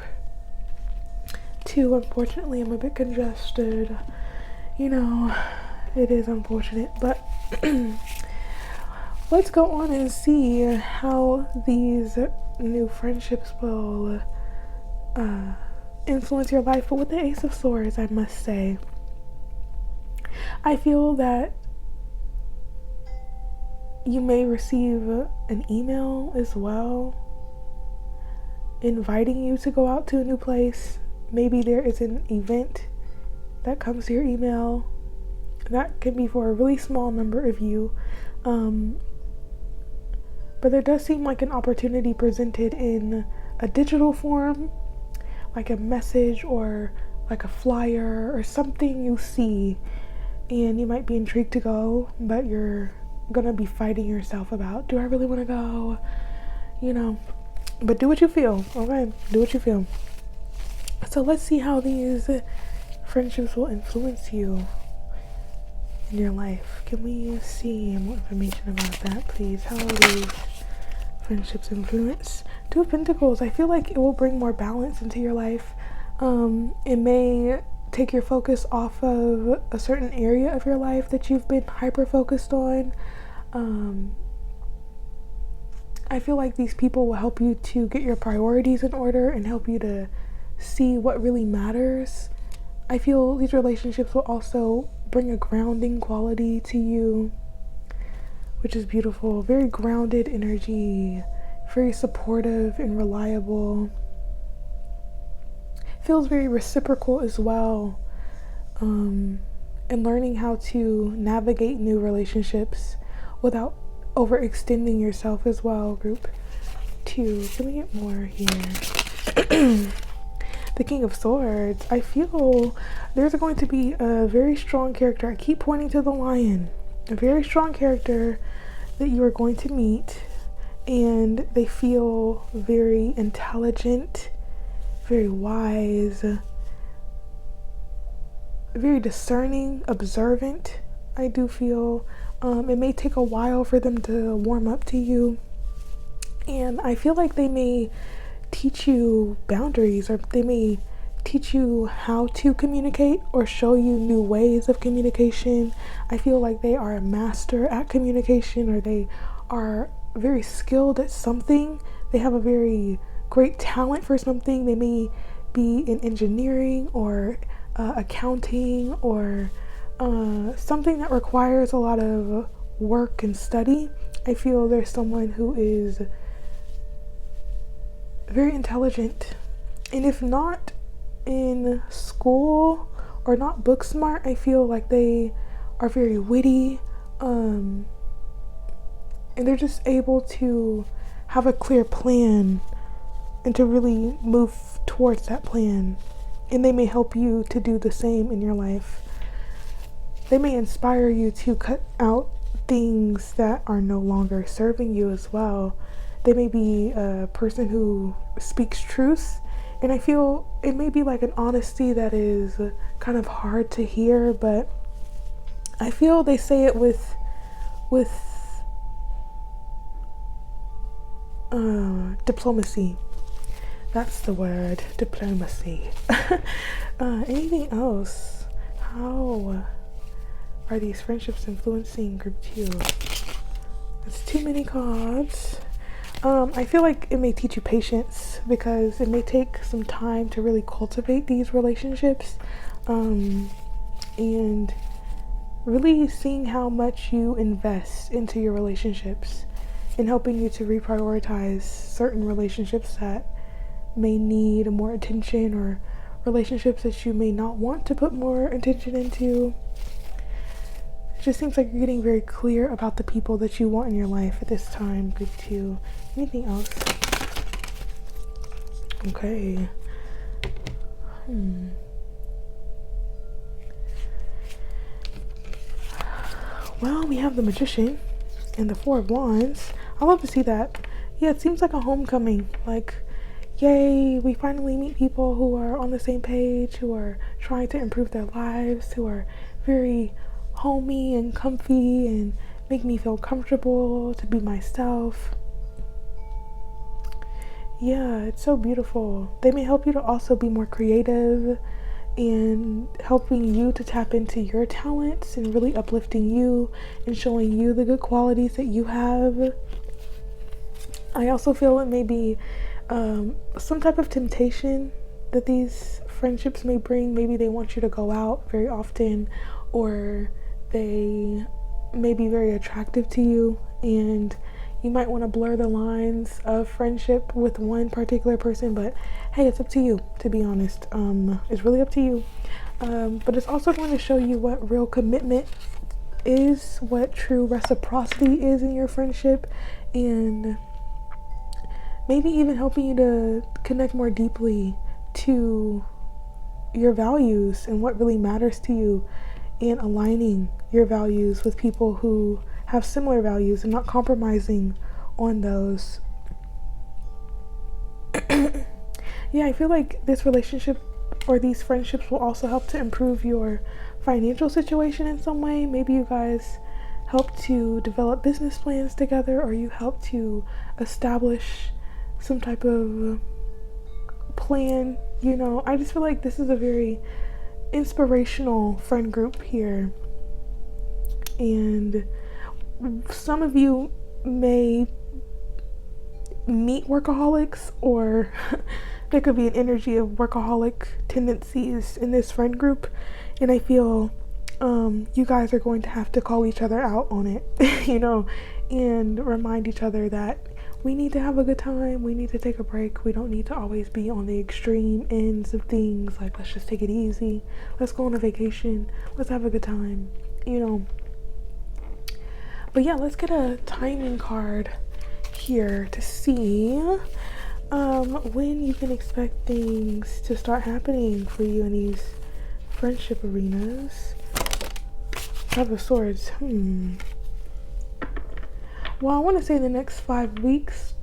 2. Unfortunately, I'm a bit congested. It is unfortunate, but let's go on and see how these new friendships will influence your life. But with the Ace of Swords, I must say, I feel that you may receive an email as well inviting you to go out to a new place. Maybe there is an event that comes to your email. That can be for a really small number of you. But there does seem like an opportunity presented in a digital form, like a message or like a flyer or something you see, and you might be intrigued to go, but you're gonna be fighting yourself about, do I really want to go? But do what you feel. Okay, do what you feel. So let's see how these friendships will influence you in your life. Can we see more information about that, please? How will these friendships influence? Two of Pentacles. I feel like it will bring more balance into your life. It may take your focus off of a certain area of your life that you've been hyper focused on. I feel like these people will help you to get your priorities in order and help you to see what really matters. I feel these relationships will also bring a grounding quality to you, which is beautiful. Very grounded energy, very supportive and reliable. Feels very reciprocal as well. And learning how to navigate new relationships without overextending yourself as well. Group 2. Can we get more here? The King of Swords. I feel there's going to be a very strong character. I keep pointing to the Lion. A very strong character that you are going to meet, and they feel very intelligent, very wise, very discerning, observant. I do feel it may take a while for them to warm up to you, and I feel like they may teach you boundaries, or they may teach you how to communicate or show you new ways of communication. I feel like they are a master at communication, or they are very skilled at something. They have a very great talent for something. They may be in engineering or accounting, or something that requires a lot of work and study. I feel there's someone who is very intelligent, and if not in school or not book smart, I feel like they are very witty, and they're just able to have a clear plan and to really move towards that plan, and they may help you to do the same in your life. They may inspire you to cut out things that are no longer serving you as well. They may be a person who speaks truth, and I feel it may be like an honesty that is kind of hard to hear, but I feel they say it with diplomacy. That's the word, diplomacy. Anything else? How are these friendships influencing group 2? That's too many cards. I feel like it may teach you patience, because it may take some time to really cultivate these relationships, and really seeing how much you invest into your relationships and helping you to reprioritize certain relationships that may need more attention, or relationships that you may not want to put more attention into. It just seems like you're getting very clear about the people that you want in your life at this time, group 2. Anything else? Okay. Well, we have the Magician and the Four of Wands. I love to see that. Yeah, it seems like a homecoming. Like, yay, we finally meet people who are on the same page, who are trying to improve their lives, who are very homey and comfy and make me feel comfortable to be myself. Yeah, it's so beautiful. They may help you to also be more creative and helping you to tap into your talents and really uplifting you and showing you the good qualities that you have. I also feel it may be some type of temptation that these friendships may bring. Maybe they want you to go out very often, or they may be very attractive to you, and you might want to blur the lines of friendship with one particular person, but hey, it's up to you, to be honest. It's really up to you. But it's also going to show you what real commitment is, what true reciprocity is in your friendship, and maybe even helping you to connect more deeply to your values and what really matters to you, and aligning your values with people who have similar values and not compromising on those. Yeah, I feel like this relationship or these friendships will also help to improve your financial situation in some way. Maybe you guys help to develop business plans together, or you help to establish some type of plan. You know, I just feel like this is a very inspirational friend group here, and some of you may meet workaholics, or there could be an energy of workaholic tendencies in this friend group, and I feel you guys are going to have to call each other out on it, you know, and remind each other that we need to have a good time, we need to take a break, we don't need to always be on the extreme ends of things, like let's just take it easy, let's go on a vacation, let's have a good time, you know. But yeah, let's get a timing card here to see when you can expect things to start happening for you in these friendship arenas. Five of Swords. Well, I want to say the next 5 weeks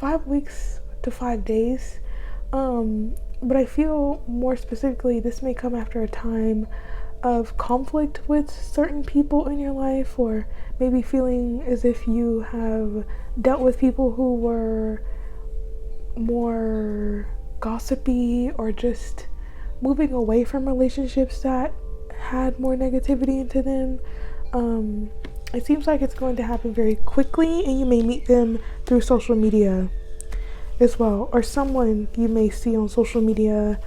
to 5 days. But I feel more specifically this may come after a time of conflict with certain people in your life, or maybe feeling as if you have dealt with people who were more gossipy, or just moving away from relationships that had more negativity into them. It seems like it's going to happen very quickly, and you may meet them through social media as well, or someone you may see on social media,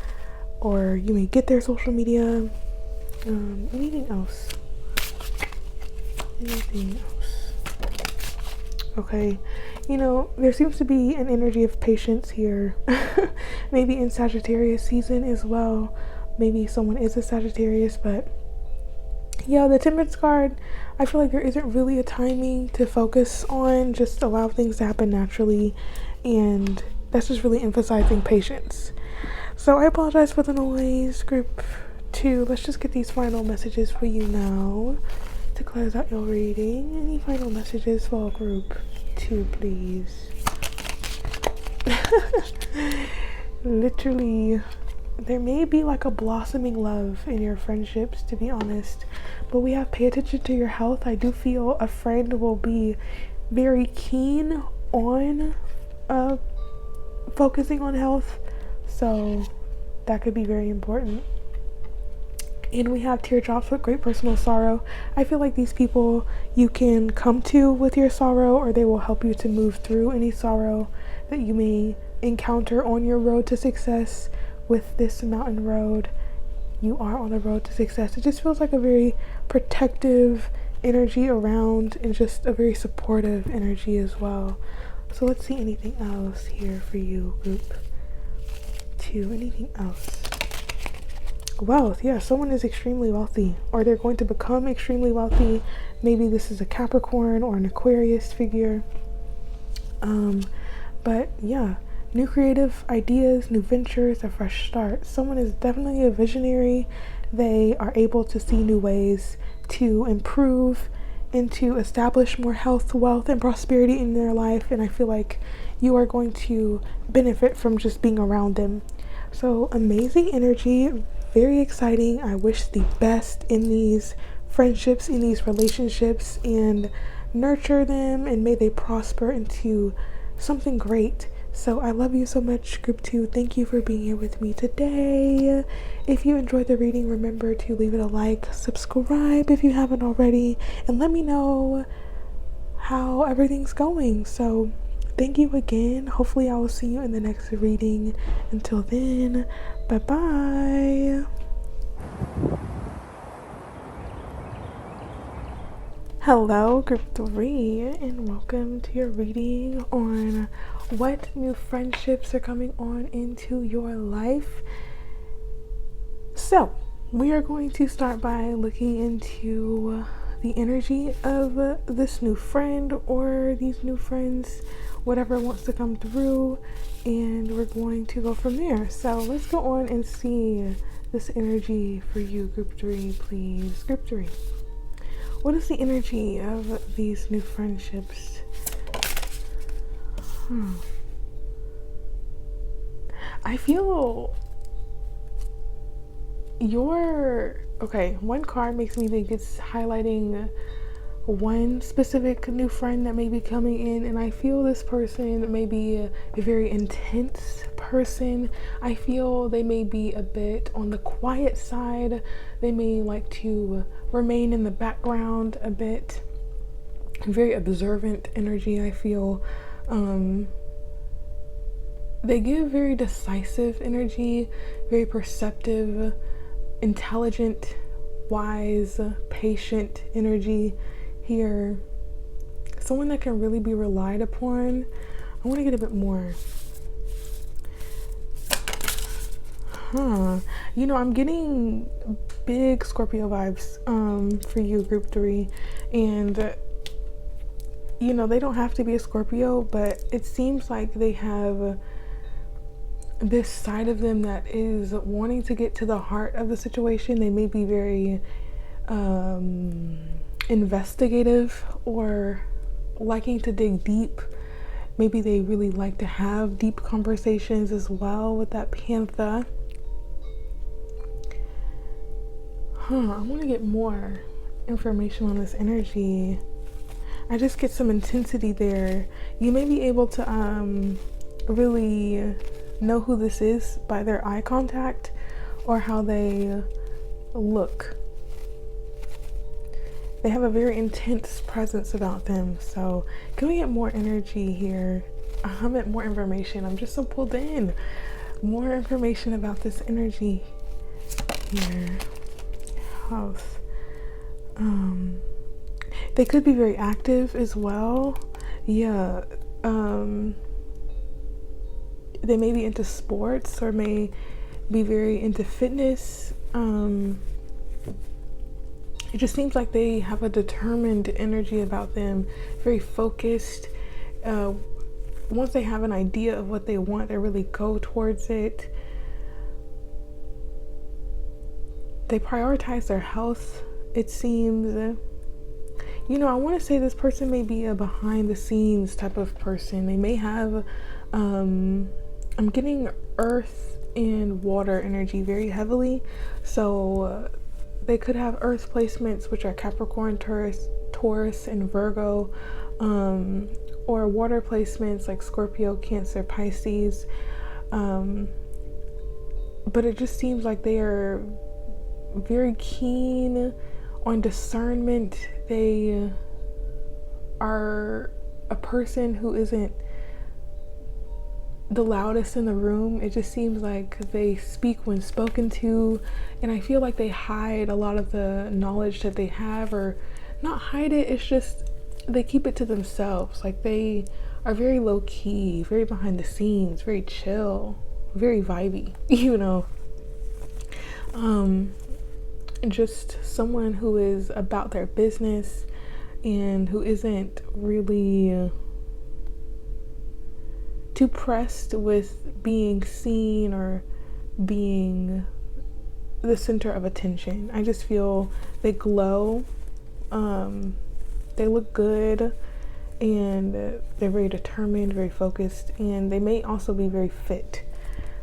or you may get their social media. Anything else? Okay, you know, there seems to be an energy of patience here. Maybe in Sagittarius season as well. Maybe someone is a Sagittarius, but yeah, the Temperance card, I feel like there isn't really a timing to focus on, just allow things to happen naturally, and that's just really emphasizing patience. So I apologize for the noise, group 2. Let's just get these final messages for you now to close out your reading. Any final messages for group 2, please? Literally, there may be like a blossoming love in your friendships, to be honest, but we have pay attention to your health. I do feel a friend will be very keen on focusing on health, so that could be very important. And we have teardrops with great personal sorrow. I feel like these people you can come to with your sorrow, or they will help you to move through any sorrow that you may encounter on your road to success. With this mountain road, you are on the road to success. It just feels like a very protective energy around, and just a very supportive energy as well. So let's see anything else here for you, group 2. Anything else? Wealth. Yeah, someone is extremely wealthy, or they're going to become extremely wealthy. Maybe this is a Capricorn or an Aquarius figure. But yeah, new creative ideas, new ventures, a fresh start. Someone is definitely a visionary. They are able to see new ways to improve and to establish more health, wealth, and prosperity in their life, and I feel like you are going to benefit from just being around them. So amazing energy, very exciting. I wish the best in these friendships, in these relationships, and nurture them, and may they prosper into something great. So I love you so much, group 2. Thank you for being here with me today. If you enjoyed the reading, remember to leave it a like, subscribe if you haven't already, and let me know how everything's going. So thank you again. Hopefully I will see you in the next reading. Until then, bye bye. Hello, group 3, and welcome to your reading on what new friendships are coming on into your life. So, we are going to start by looking into the energy of this new friend or these new friends, whatever wants to come through, and we're going to go from there. So, let's go on and see this energy for you, group 3, please. Group 3. What is the energy of these new friendships? I feel one card makes me think it's highlighting one specific new friend that may be coming in, and I feel this person may be a very intense person. I feel they may be a bit on the quiet side. They may like to remain in the background a bit. Very observant energy, I feel. They give very decisive energy, very perceptive, intelligent, wise, patient energy here. Someone that can really be relied upon. I want to get a bit more. I'm getting big Scorpio vibes for you, group 3. And they don't have to be a Scorpio, but it seems like they have this side of them that is wanting to get to the heart of the situation. They may be very investigative or liking to dig deep. Maybe they really like to have deep conversations as well with that Panther. I want to get more information on this energy. I just get some intensity there. You may be able to really know who this is by their eye contact or how they look. They have a very intense presence about them. So can we get more energy here? I meant more information. I'm just so pulled in. More information about this energy here. House. They could be very active as well. Yeah. They may be into sports or may be very into fitness. It just seems like they have a determined energy about them, very focused. Once they have an idea of what they want, they really go towards it. They prioritize their health, it seems. I want to say this person may be a behind the scenes type of person. They may have, I'm getting earth and water energy very heavily. So they could have earth placements, which are Capricorn, Taurus, and Virgo, or water placements like Scorpio, Cancer, Pisces. But it just seems like they are very keen on discernment. They are a person who isn't the loudest in the room. It just seems like they speak when spoken to, and I feel like they hide a lot of the knowledge that they have, or not hide it, it's just they keep it to themselves. Like they are very low key, very behind the scenes, very chill, very vibey, just someone who is about their business and who isn't really too pressed with being seen or being the center of attention. I just feel they glow, they look good, and they're very determined, very focused, and they may also be very fit.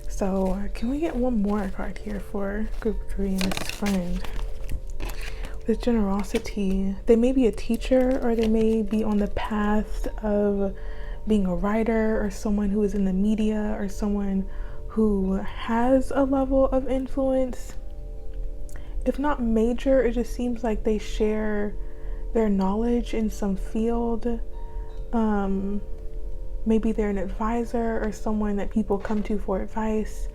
So can we get one more card here for group 3 and this friend? With generosity, they may be a teacher, or they may be on the path of being a writer, or someone who is in the media, or someone who has a level of influence. If not major, it just seems like they share their knowledge in some field. Maybe they're an advisor or someone that people come to for advice,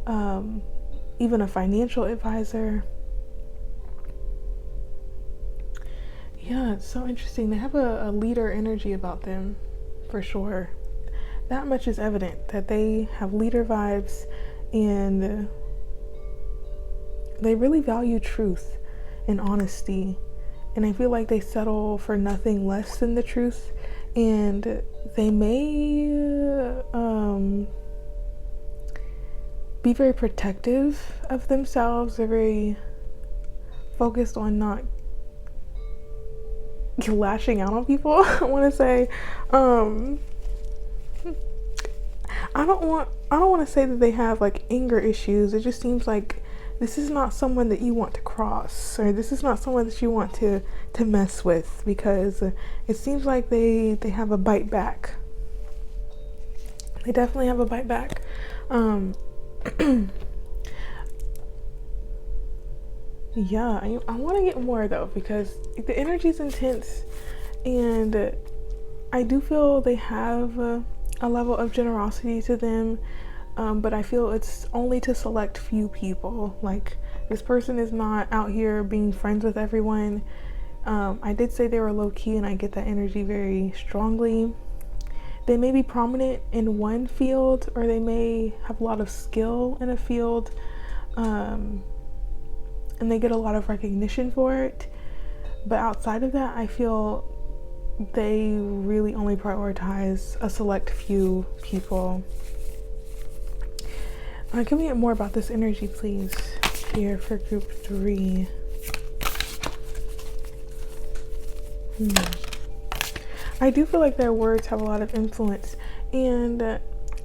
even a financial advisor. Yeah, it's so interesting. They have a leader energy about them, for sure. That much is evident, that they have leader vibes, and they really value truth and honesty. And I feel like they settle for nothing less than the truth. And they may be very protective of themselves. They're very focused on not lashing out on people. I want to say, I don't want to say that they have like anger issues. It just seems like this is not someone that you want to cross, or this is not someone that you want to mess with, because it seems like they have a bite back. They definitely have a bite back. Yeah, I want to get more though, because the energy is intense, and I do feel they have a level of generosity to them, but I feel it's only to select few people. Like, this person is not out here being friends with everyone. I did say they were low-key, and I get that energy very strongly. They may be prominent in one field, or they may have a lot of skill in a field, and they get a lot of recognition for it. But outside of that, I feel they really only prioritize a select few people. Can we get more about this energy, please, here for group 3? I do feel like their words have a lot of influence, and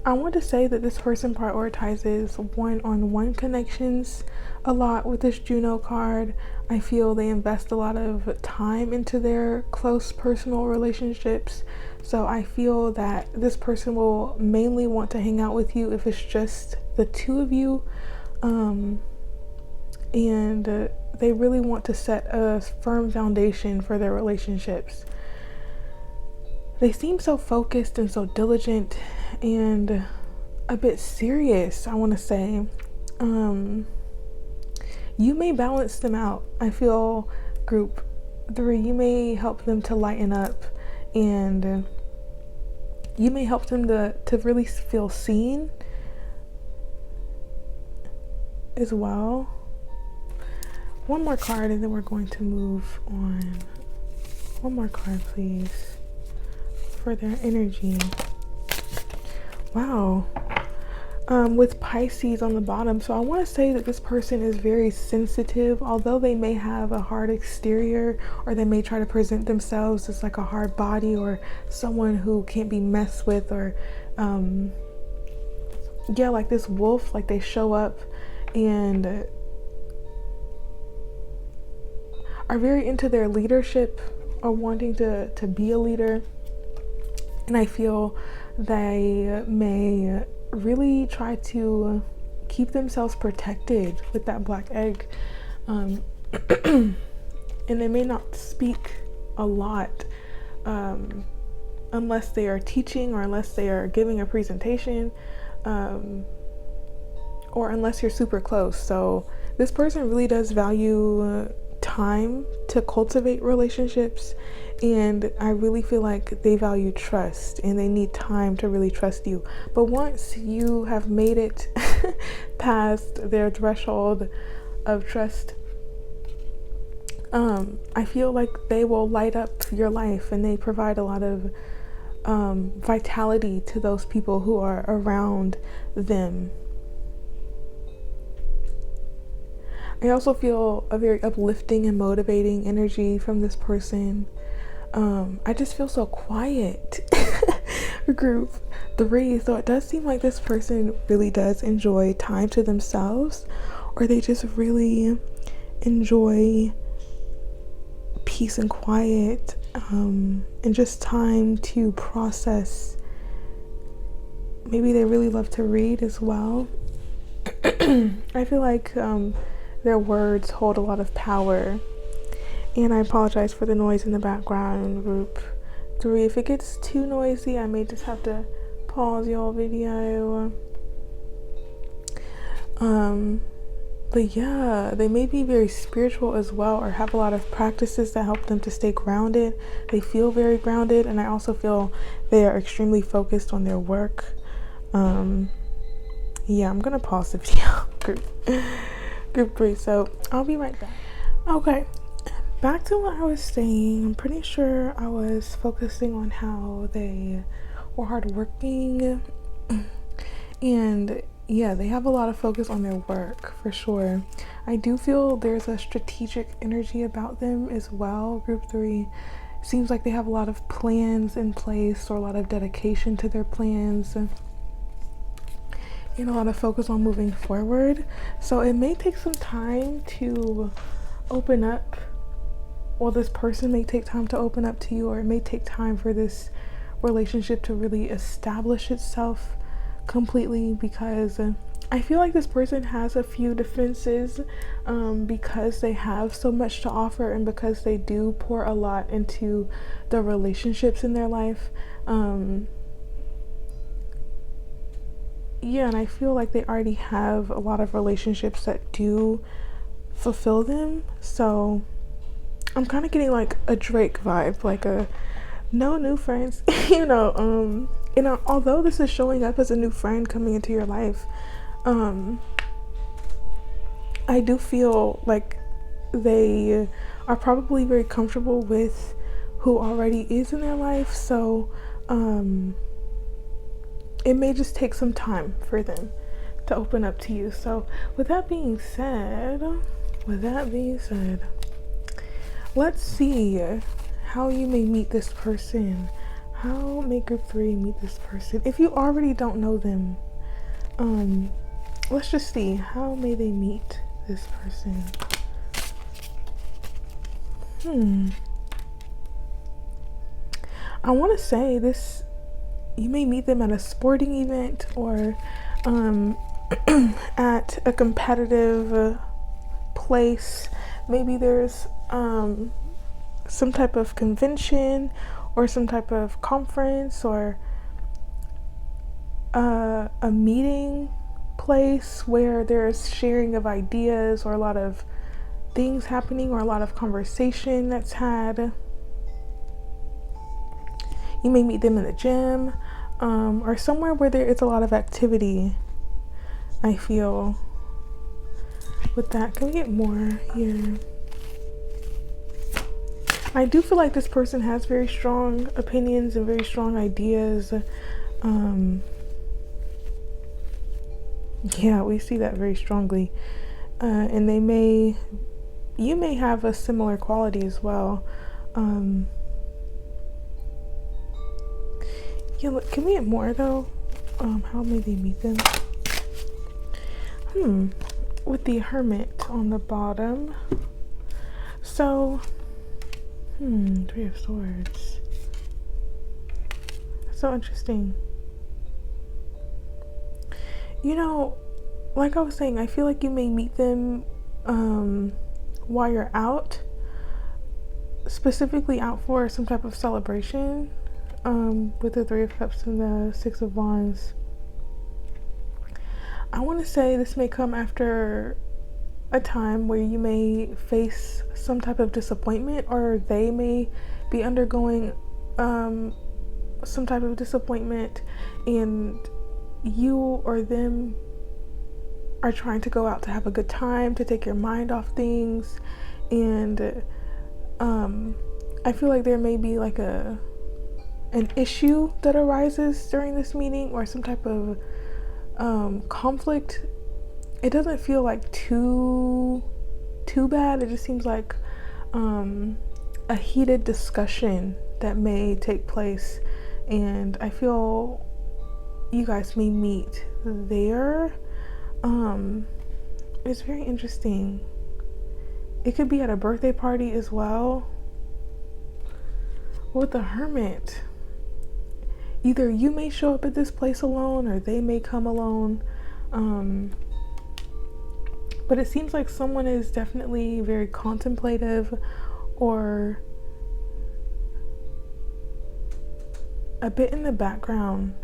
I want to say that this person prioritizes one-on-one connections a lot with this Juno card. I feel they invest a lot of time into their close personal relationships. So I feel that this person will mainly want to hang out with you if it's just the two of you. And they really want to set a firm foundation for their relationships. They seem so focused and so diligent and a bit serious, I want to say. You may balance them out. I feel group 3, you may help them to lighten up, and you may help them to really feel seen as well. One more card and then we're going to move on. One more card, please, for their energy. Wow. With Pisces on the bottom. So I want to say that this person is very sensitive, although they may have a hard exterior, or they may try to present themselves as like a hard body, or someone who can't be messed with, or yeah, like this wolf. Like, they show up and are very into their leadership, or wanting to be a leader. And I feel they may really try to keep themselves protected with that black egg, and they may not speak a lot unless they are teaching, or unless they are giving a presentation, or unless you're super close. So this person really does value time to cultivate relationships, and I really feel like they value trust, and they need time to really trust you. But once you have made it past their threshold of trust, I feel like they will light up your life, and they provide a lot of vitality to those people who are around them. I also feel a very uplifting and motivating energy from this person. I just feel so quiet. Group 3. So it does seem like this person really does enjoy time to themselves, or they just really enjoy peace and quiet, and just time to process. Maybe they really love to read as well. I feel like their words hold a lot of power. And I apologize for the noise in the background, group 3. If it gets too noisy, I may just have to pause y'all video. But yeah, they may be very spiritual as well, or have a lot of practices that help them to stay grounded. They feel very grounded, and I also feel they are extremely focused on their work. Yeah, I'm gonna pause the video. Group 3, so I'll be right back. Okay, back to what I was saying. I'm pretty sure I was focusing on how they were hardworking, and yeah, they have a lot of focus on their work for sure. I do feel there's a strategic energy about them as well. Group 3 seems like they have a lot of plans in place, or a lot of dedication to their plans, and a lot of focus on moving forward. So it may take some time to open up. Well, this person may take time to open up to you, or it may take time for this relationship to really establish itself completely, because I feel like this person has a few defenses, because they have so much to offer, and because they do pour a lot into the relationships in their life. Yeah, and I feel like they already have a lot of relationships that do fulfill them. So I'm kind of getting like a Drake vibe, like a no new friends, although this is showing up as a new friend coming into your life, I do feel like they are probably very comfortable with who already is in their life. So it may just take some time for them to open up to you. So with that being said, let's see how you may meet this person. How may group 3 meet this person? If you already don't know them, let's just see, how may they meet this person? I want to say this, you may meet them at a sporting event, or at a competitive place. Maybe there's some type of convention, or some type of conference, or a meeting place where there's sharing of ideas, or a lot of things happening, or a lot of conversation that's had. You may meet them in the gym, or somewhere where there is a lot of activity, I feel. With that, can we get more here? I do feel like this person has very strong opinions and very strong ideas. Yeah, we see that very strongly. And you may have a similar quality as well. Yeah, look, can we get more though? How may they meet them? With the Hermit on the bottom. So, 3 of Swords. So interesting. Like I was saying, I feel like you may meet them while you're out, specifically out for some type of celebration, with the 3 of Cups and the 6 of Wands. I want to say this may come after a time where you may face some type of disappointment, or they may be undergoing some type of disappointment, and you or them are trying to go out to have a good time, to take your mind off things. And I feel like there may be like an issue that arises during this meeting, or some type of conflict. It doesn't feel like too bad. It just seems like a heated discussion that may take place, and I feel you guys may meet there. It's very interesting. It could be at a birthday party as well. With the Hermit, either you may show up at this place alone, or they may come alone. But it seems like someone is definitely very contemplative, or a bit in the background.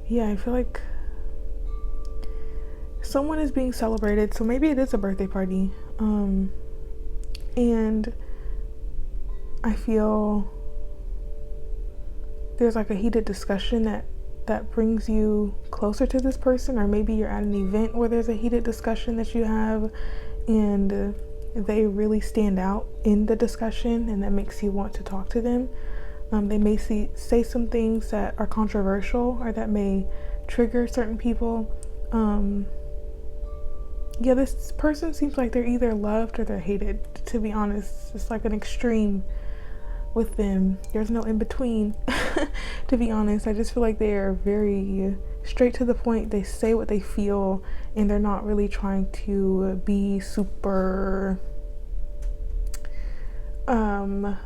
Yeah, I feel like someone is being celebrated, so maybe it is a birthday party, and I feel there's like a heated discussion that brings you closer to this person, or maybe you're at an event where there's a heated discussion that you have, and they really stand out in the discussion, and that makes you want to talk to them. They may say some things that are controversial or that may trigger certain people. Yeah, this person seems like they're either loved or they're hated, to be honest. It's like an extreme with them. There's no in between, to be honest. I just feel like they are very straight to the point. They say what they feel, and they're not really trying to be super I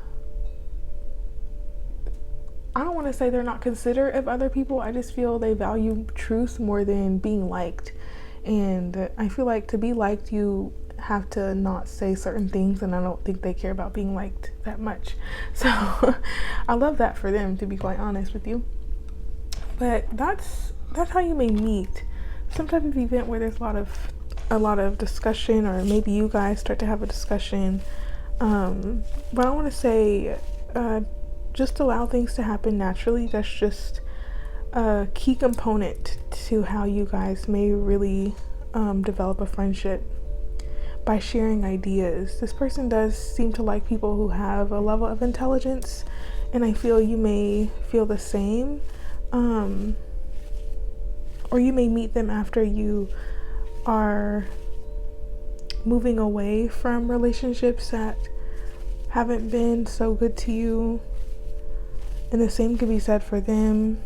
don't want to say they're not considerate of other people. I just feel they value truth more than being liked. And I feel like to be liked, you have to not say certain things, and I don't think they care about being liked that much. So I love that for them, to be quite honest with you. But that's how you may meet. Some type of event where there's a lot of discussion, or maybe you guys start to have a discussion. But I want to say, just allow things to happen naturally. That's just a key component to how you guys may really develop a friendship, by sharing ideas. This person does seem to like people who have a level of intelligence, and I feel you may feel the same, or you may meet them after you are moving away from relationships that haven't been so good to you, and the same could be said for them.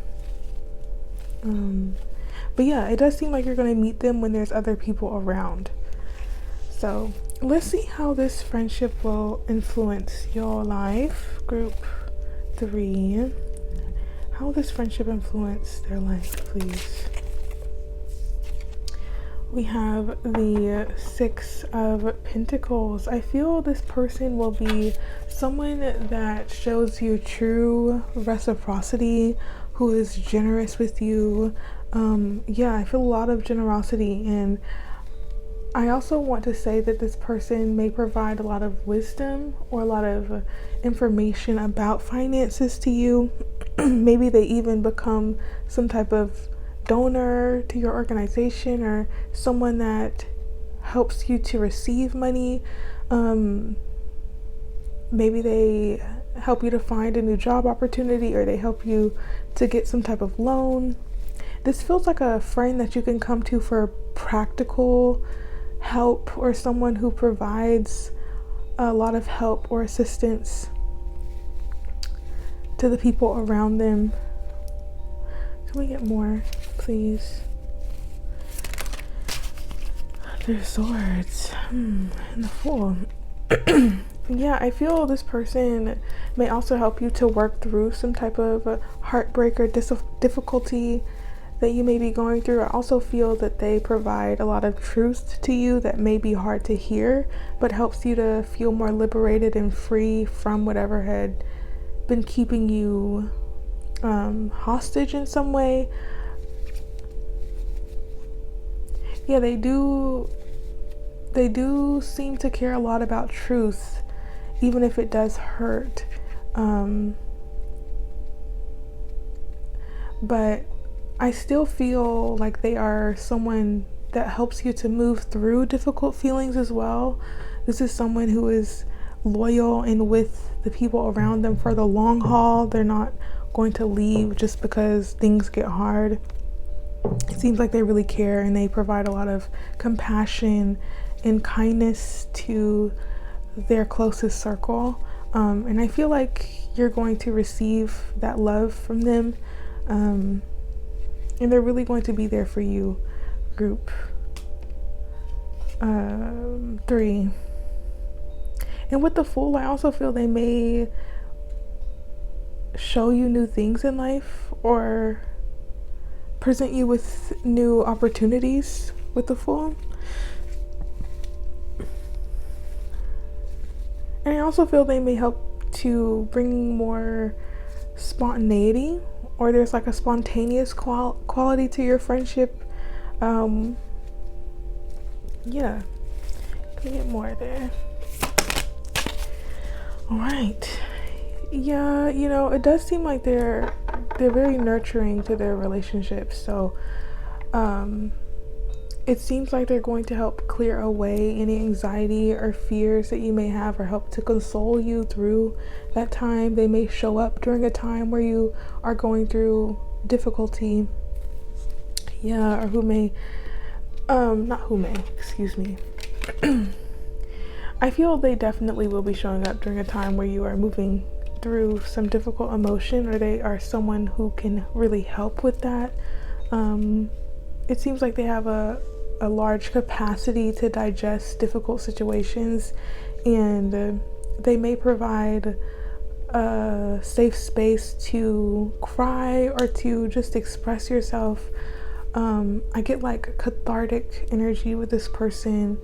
But yeah, it does seem like you're going to meet them when there's other people around. So let's see how this friendship will influence your life. Group 3. How will this friendship influence their life, please? We have the 6 of Pentacles. I feel this person will be someone that shows you true reciprocity, who is generous with you. Yeah, I feel a lot of generosity, and I also want to say that this person may provide a lot of wisdom or a lot of information about finances to you. Maybe they even become some type of donor to your organization, or someone that helps you to receive money. Maybe they help you to find a new job opportunity, or they help you to get some type of loan. This feels like a friend that you can come to for practical help, or someone who provides a lot of help or assistance to the people around them. Can we get more, please? There's swords. And the Fool. Yeah, I feel this person may also help you to work through some type of heartbreak or difficulty that you may be going through. I also feel that they provide a lot of truth to you that may be hard to hear, but helps you to feel more liberated and free from whatever had been keeping you hostage in some way. Yeah, they do seem to care a lot about truth, even if it does hurt. But I still feel like they are someone that helps you to move through difficult feelings as well. This is someone who is loyal and with the people around them for the long haul. They're not going to leave just because things get hard. It seems like they really care, and they provide a lot of compassion and kindness to their closest circle. And I feel like you're going to receive that love from them. And they're really going to be there for you, group 3. And with the Fool, I also feel they may show you new things in life, or present you with new opportunities with the Fool. And I also feel they may help to bring more spontaneity, or there's like a spontaneous quality to your friendship. Yeah, can we get more there? All right. Yeah, it does seem like they're very nurturing to their relationship. So, it seems like they're going to help clear away any anxiety or fears that you may have, or help to console you through that time. They may show up during a time where you are going through difficulty. Yeah, or excuse me. I feel they definitely will be showing up during a time where you are moving through some difficult emotion, or they are someone who can really help with that. It seems like they have a large capacity to digest difficult situations, and they may provide a safe space to cry or to just express yourself. I get like cathartic energy with this person.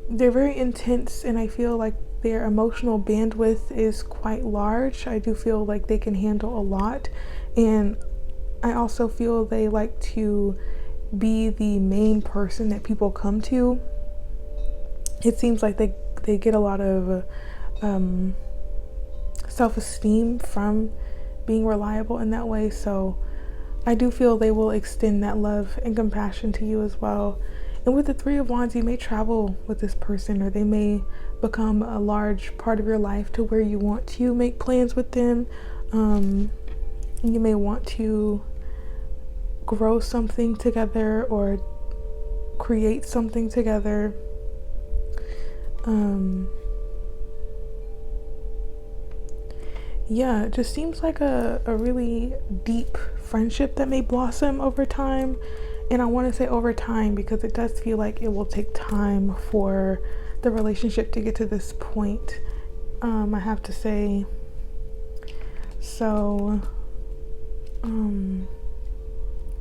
They're very intense, and I feel like their emotional bandwidth is quite large. I do feel like they can handle a lot, and I also feel they like to be the main person that people come to. It seems like they get a lot of self-esteem from being reliable in that way. So I do feel they will extend that love and compassion to you as well. And with the Three of Wands, you may travel with this person, or they may become a large part of your life to where you want to make plans with them. You may want to grow something together or create something together. Yeah, it just seems like a really deep friendship that may blossom over time. And I want to say over time because it does feel like it will take time for the relationship to get to this point, I have to say. So,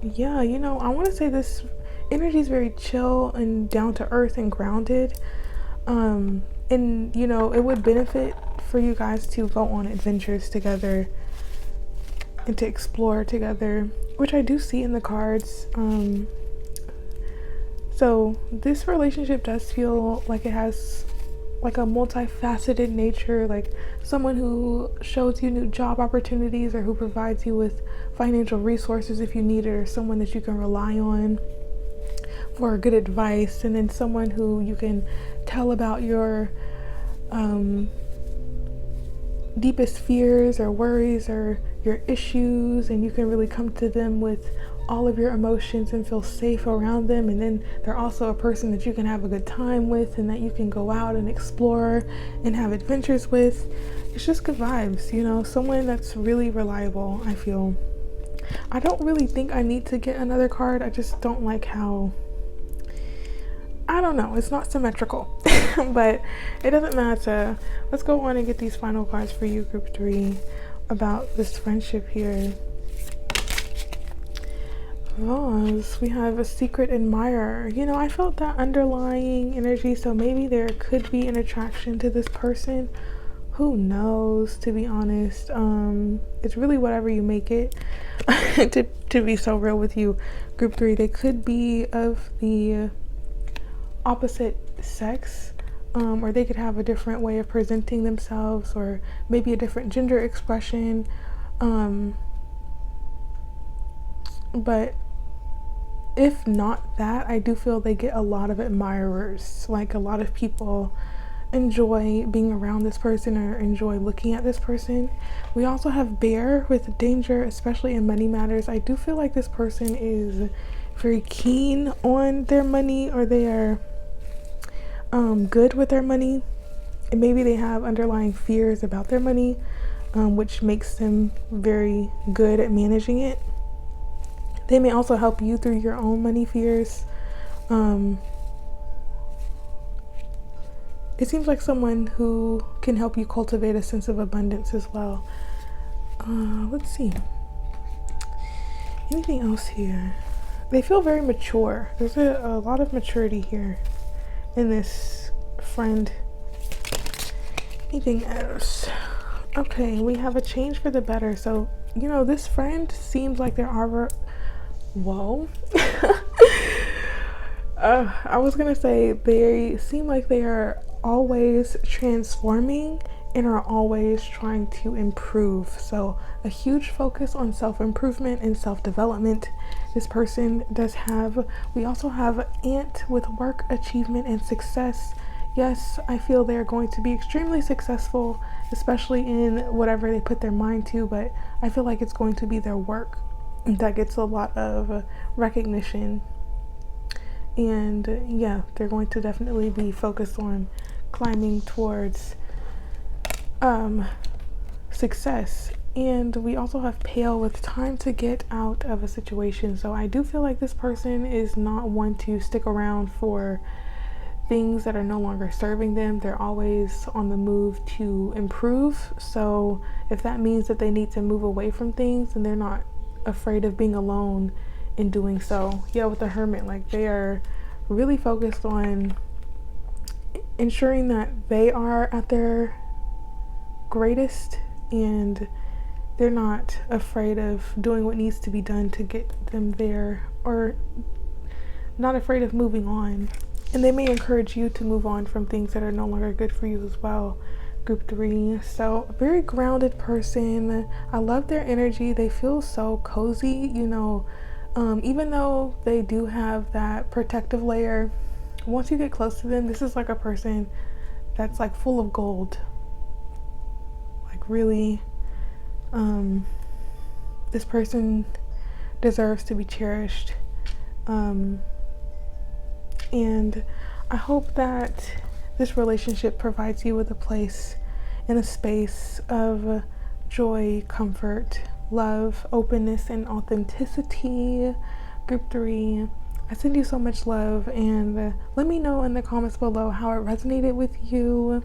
yeah, I want to say this energy is very chill and down to earth and grounded. And, it would benefit for you guys to go on adventures together and to explore together, which I do see in the cards. So this relationship does feel like it has like a multifaceted nature, like someone who shows you new job opportunities or who provides you with financial resources if you need it, or someone that you can rely on for good advice, and then someone who you can tell about your deepest fears or worries or your issues, and you can really come to them with all of your emotions and feel safe around them. And then they're also a person that you can have a good time with and that you can go out and explore and have adventures with. It's just good vibes, someone that's really reliable. I feel I don't really think I need to get another card. I just don't like how, I don't know, it's not symmetrical. But it doesn't matter. Let's go on and get these final cards for you, group 3, about this friendship here. Vase, we have a secret admirer. I felt that underlying energy, so maybe there could be an attraction to this person. Who knows, to be honest. It's really whatever you make it. to be so real with you, group 3, they could be of the opposite sex, or they could have a different way of presenting themselves, or maybe a different gender expression. But if not that, I do feel they get a lot of admirers. Like, a lot of people enjoy being around this person or enjoy looking at this person. We also have bear with danger, especially in money matters. I do feel like this person is very keen on their money, or they are good with their money, and maybe they have underlying fears about their money, which makes them very good at managing it. They may also help you through your own money fears. It seems like someone who can help you cultivate a sense of abundance as well. Let's see. Anything else here? They feel very mature. There's a lot of maturity here in this friend. Anything else? Okay, we have a change for the better. So, this friend seems like there are... Whoa. I was gonna say they seem like they are always transforming and are always trying to improve. So, a huge focus on self improvement and self development. This person does have, we also have Ant with work, achievement, and success. Yes, I feel they're going to be extremely successful, especially in whatever they put their mind to, but I feel like it's going to be their work that gets a lot of recognition. And yeah, they're going to definitely be focused on climbing towards success. And we also have Pale with time to get out of a situation. So I do feel like this person is not one to stick around for things that are no longer serving them. They're always on the move to improve. So if that means that they need to move away from things, then they're not afraid of being alone in doing so. Yeah, with the Hermit, like they are really focused on ensuring that they are at their greatest, and they're not afraid of doing what needs to be done to get them there, or not afraid of moving on. And they may encourage you to move on from things that are no longer good for you as well. Group 3. So, a very grounded person. I love their energy. They feel so cozy, you know. Even though they do have that protective layer, once you get close to them, this is like a person that's like full of gold. Like really, this person deserves to be cherished. And I hope that this relationship provides you with a place and a space of joy, comfort, love, openness, and authenticity. Group 3, I send you so much love, and let me know in the comments below how it resonated with you.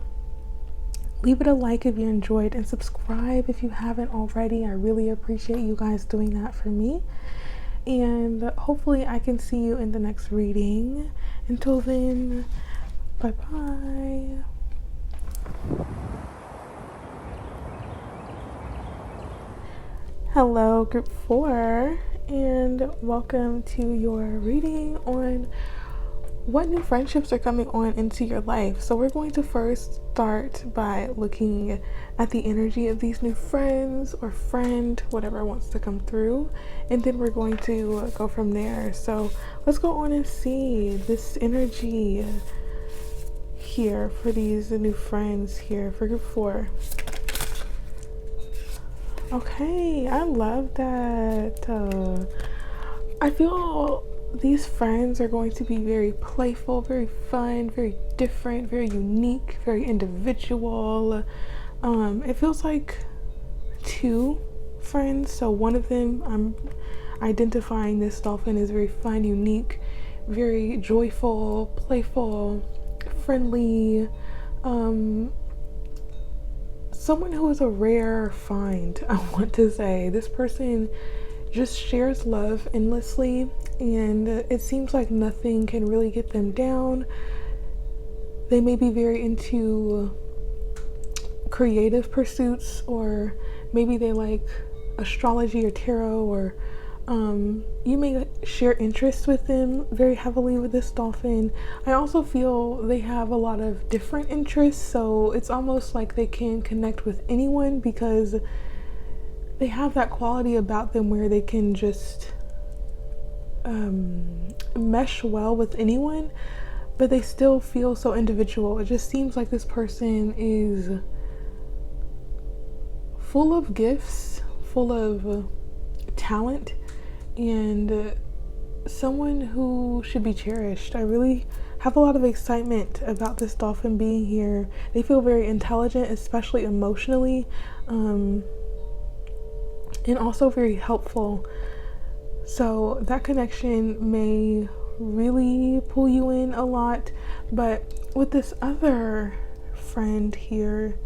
Leave it a like if you enjoyed, and subscribe if you haven't already. I really appreciate you guys doing that for me. And hopefully I can see you in the next reading. Until then, bye bye. Hello, group 4, and welcome to your reading on what new friendships are coming on into your life. So we're going to first start by looking at the energy of these new friends or friend, whatever wants to come through, and then we're going to go from there. So let's go on and see this energy here for these new friends here for group 4. Okay, I love that. I feel these friends are going to be very playful, very fun, very different, very unique, very individual. It feels like 2 friends. So one of them, I'm identifying this dolphin as very fun, unique, very joyful, playful, friendly. Someone who is a rare find, I want to say. This person just shares love endlessly, and it seems like nothing can really get them down. They may be very into creative pursuits, or maybe they like astrology or tarot, or you may share interests with them very heavily with this dolphin. I also feel they have a lot of different interests, so it's almost like they can connect with anyone because they have that quality about them where they can just mesh well with anyone, but they still feel so individual. It just seems like this person is full of gifts, full of talent, and someone who should be cherished. I really have a lot of excitement about this dolphin being here. They feel very intelligent, especially emotionally, and also very helpful. So that connection may really pull you in a lot. But with this other friend here,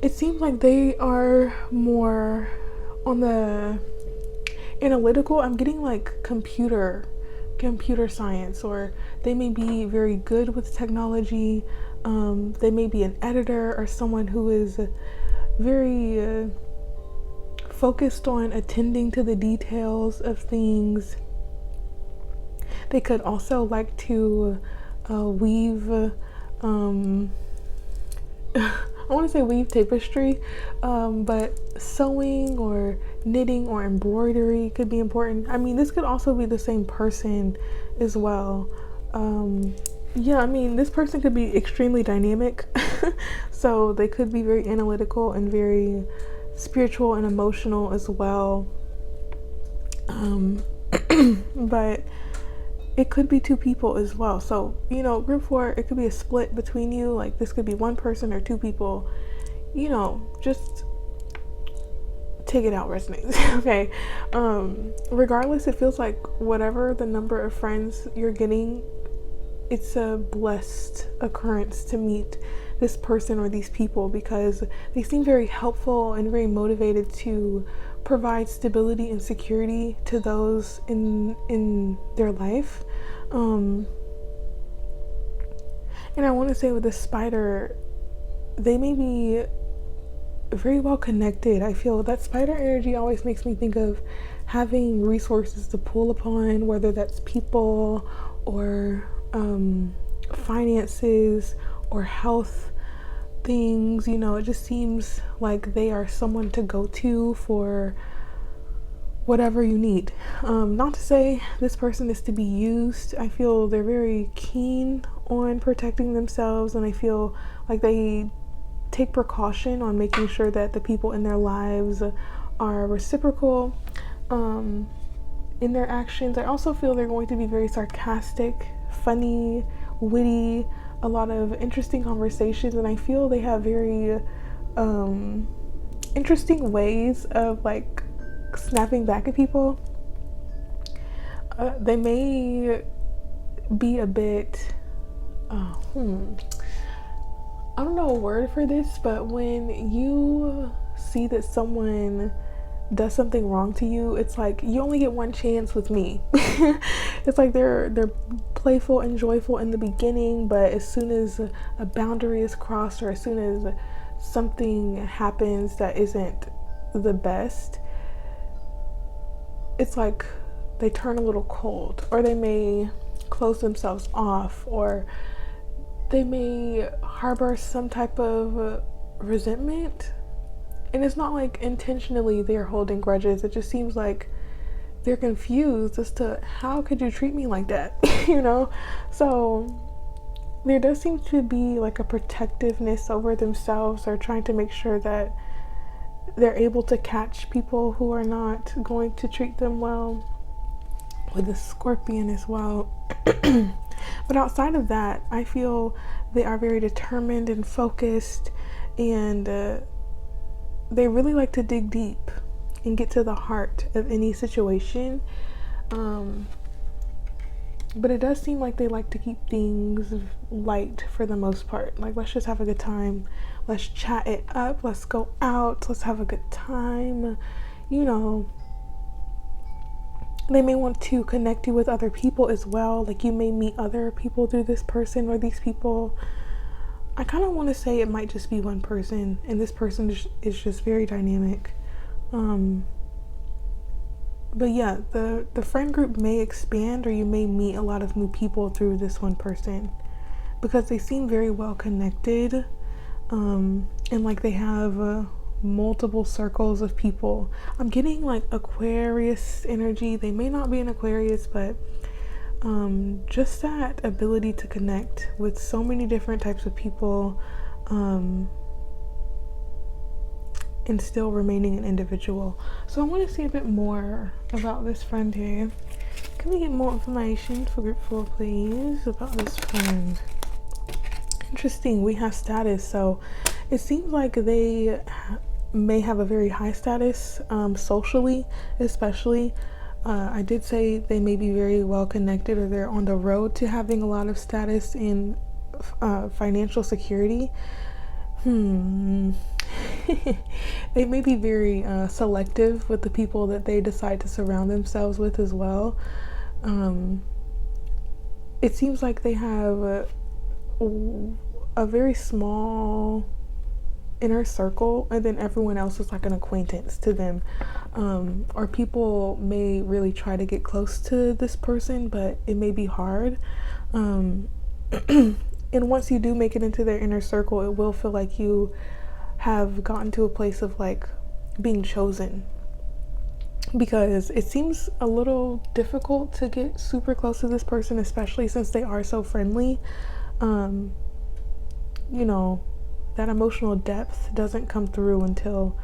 it seems like they are more on the analytical. I'm getting like computer science, or they may be very good with technology. They may be an editor or someone who is very focused on attending to the details of things. They could also like to weave, I want to say weave tapestry, but sewing or knitting or embroidery could be important. I mean, this could also be the same person as well. Yeah, I mean, this person could be extremely dynamic. So they could be very analytical and very spiritual and emotional as well. But it could be two people as well. So, you know, group 4, it could be a split between you. Like, this could be one person or two people. You know, just take it out, resonates. Okay. Regardless, it feels like whatever the number of friends you're getting, it's a blessed occurrence to meet this person or these people, because they seem very helpful and very motivated to provide stability and security to those in their life. And I want to say with the spider, they may be very well connected. I feel that spider energy always makes me think of having resources to pull upon, whether that's people or finances or health things. You know, it just seems like they are someone to go to for whatever you need. Not to say this person is to be used. I feel they're very keen on protecting themselves, and I feel like they take precaution on making sure that the people in their lives are reciprocal in their actions. I also feel they're going to be very sarcastic, funny, witty, a lot of interesting conversations, and I feel they have very interesting ways of like snapping back at people. They may be a bit I don't know a word for this, but when you see that someone does something wrong to you, it's like you only get one chance with me. It's like they're playful and joyful in the beginning, but as soon as a boundary is crossed, or as soon as something happens that isn't the best, it's like they turn a little cold, or they may close themselves off, or they may harbor some type of resentment. And it's not like intentionally they're holding grudges. It just seems like they're confused as to how could you treat me like that, you know? So there does seem to be like a protectiveness over themselves, or trying to make sure that they're able to catch people who are not going to treat them well, with the Scorpion as well. But outside of that, I feel they are very determined and focused, and they really like to dig deep and get to the heart of any situation. But it does seem like they like to keep things light for the most part. Like, let's just have a good time. Let's chat it up. Let's go out. Let's have a good time. You know, they may want to connect you with other people as well. Like, you may meet other people through this person or these people. I kind of want to say it might just be one person, and this person is just very dynamic. But yeah, the friend group may expand, or you may meet a lot of new people through this one person, because they seem very well connected, and like they have multiple circles of people. I'm getting like Aquarius energy. They may not be an Aquarius, but just that ability to connect with so many different types of people, and still remaining an individual. So I want to see a bit more about this friend here. Can we get more information for group 4, please, about this friend? Interesting, we have status. So it seems like they may have a very high status, socially especially. I did say they may be very well connected, or they're on the road to having a lot of status in financial security. They may be very selective with the people that they decide to surround themselves with as well. It seems like they have a very small inner circle, and then everyone else is like an acquaintance to them. Or people may really try to get close to this person, but it may be hard. And once you do make it into their inner circle, it will feel like you have gotten to a place of like being chosen, because it seems a little difficult to get super close to this person, especially since they are so friendly. That emotional depth doesn't come through until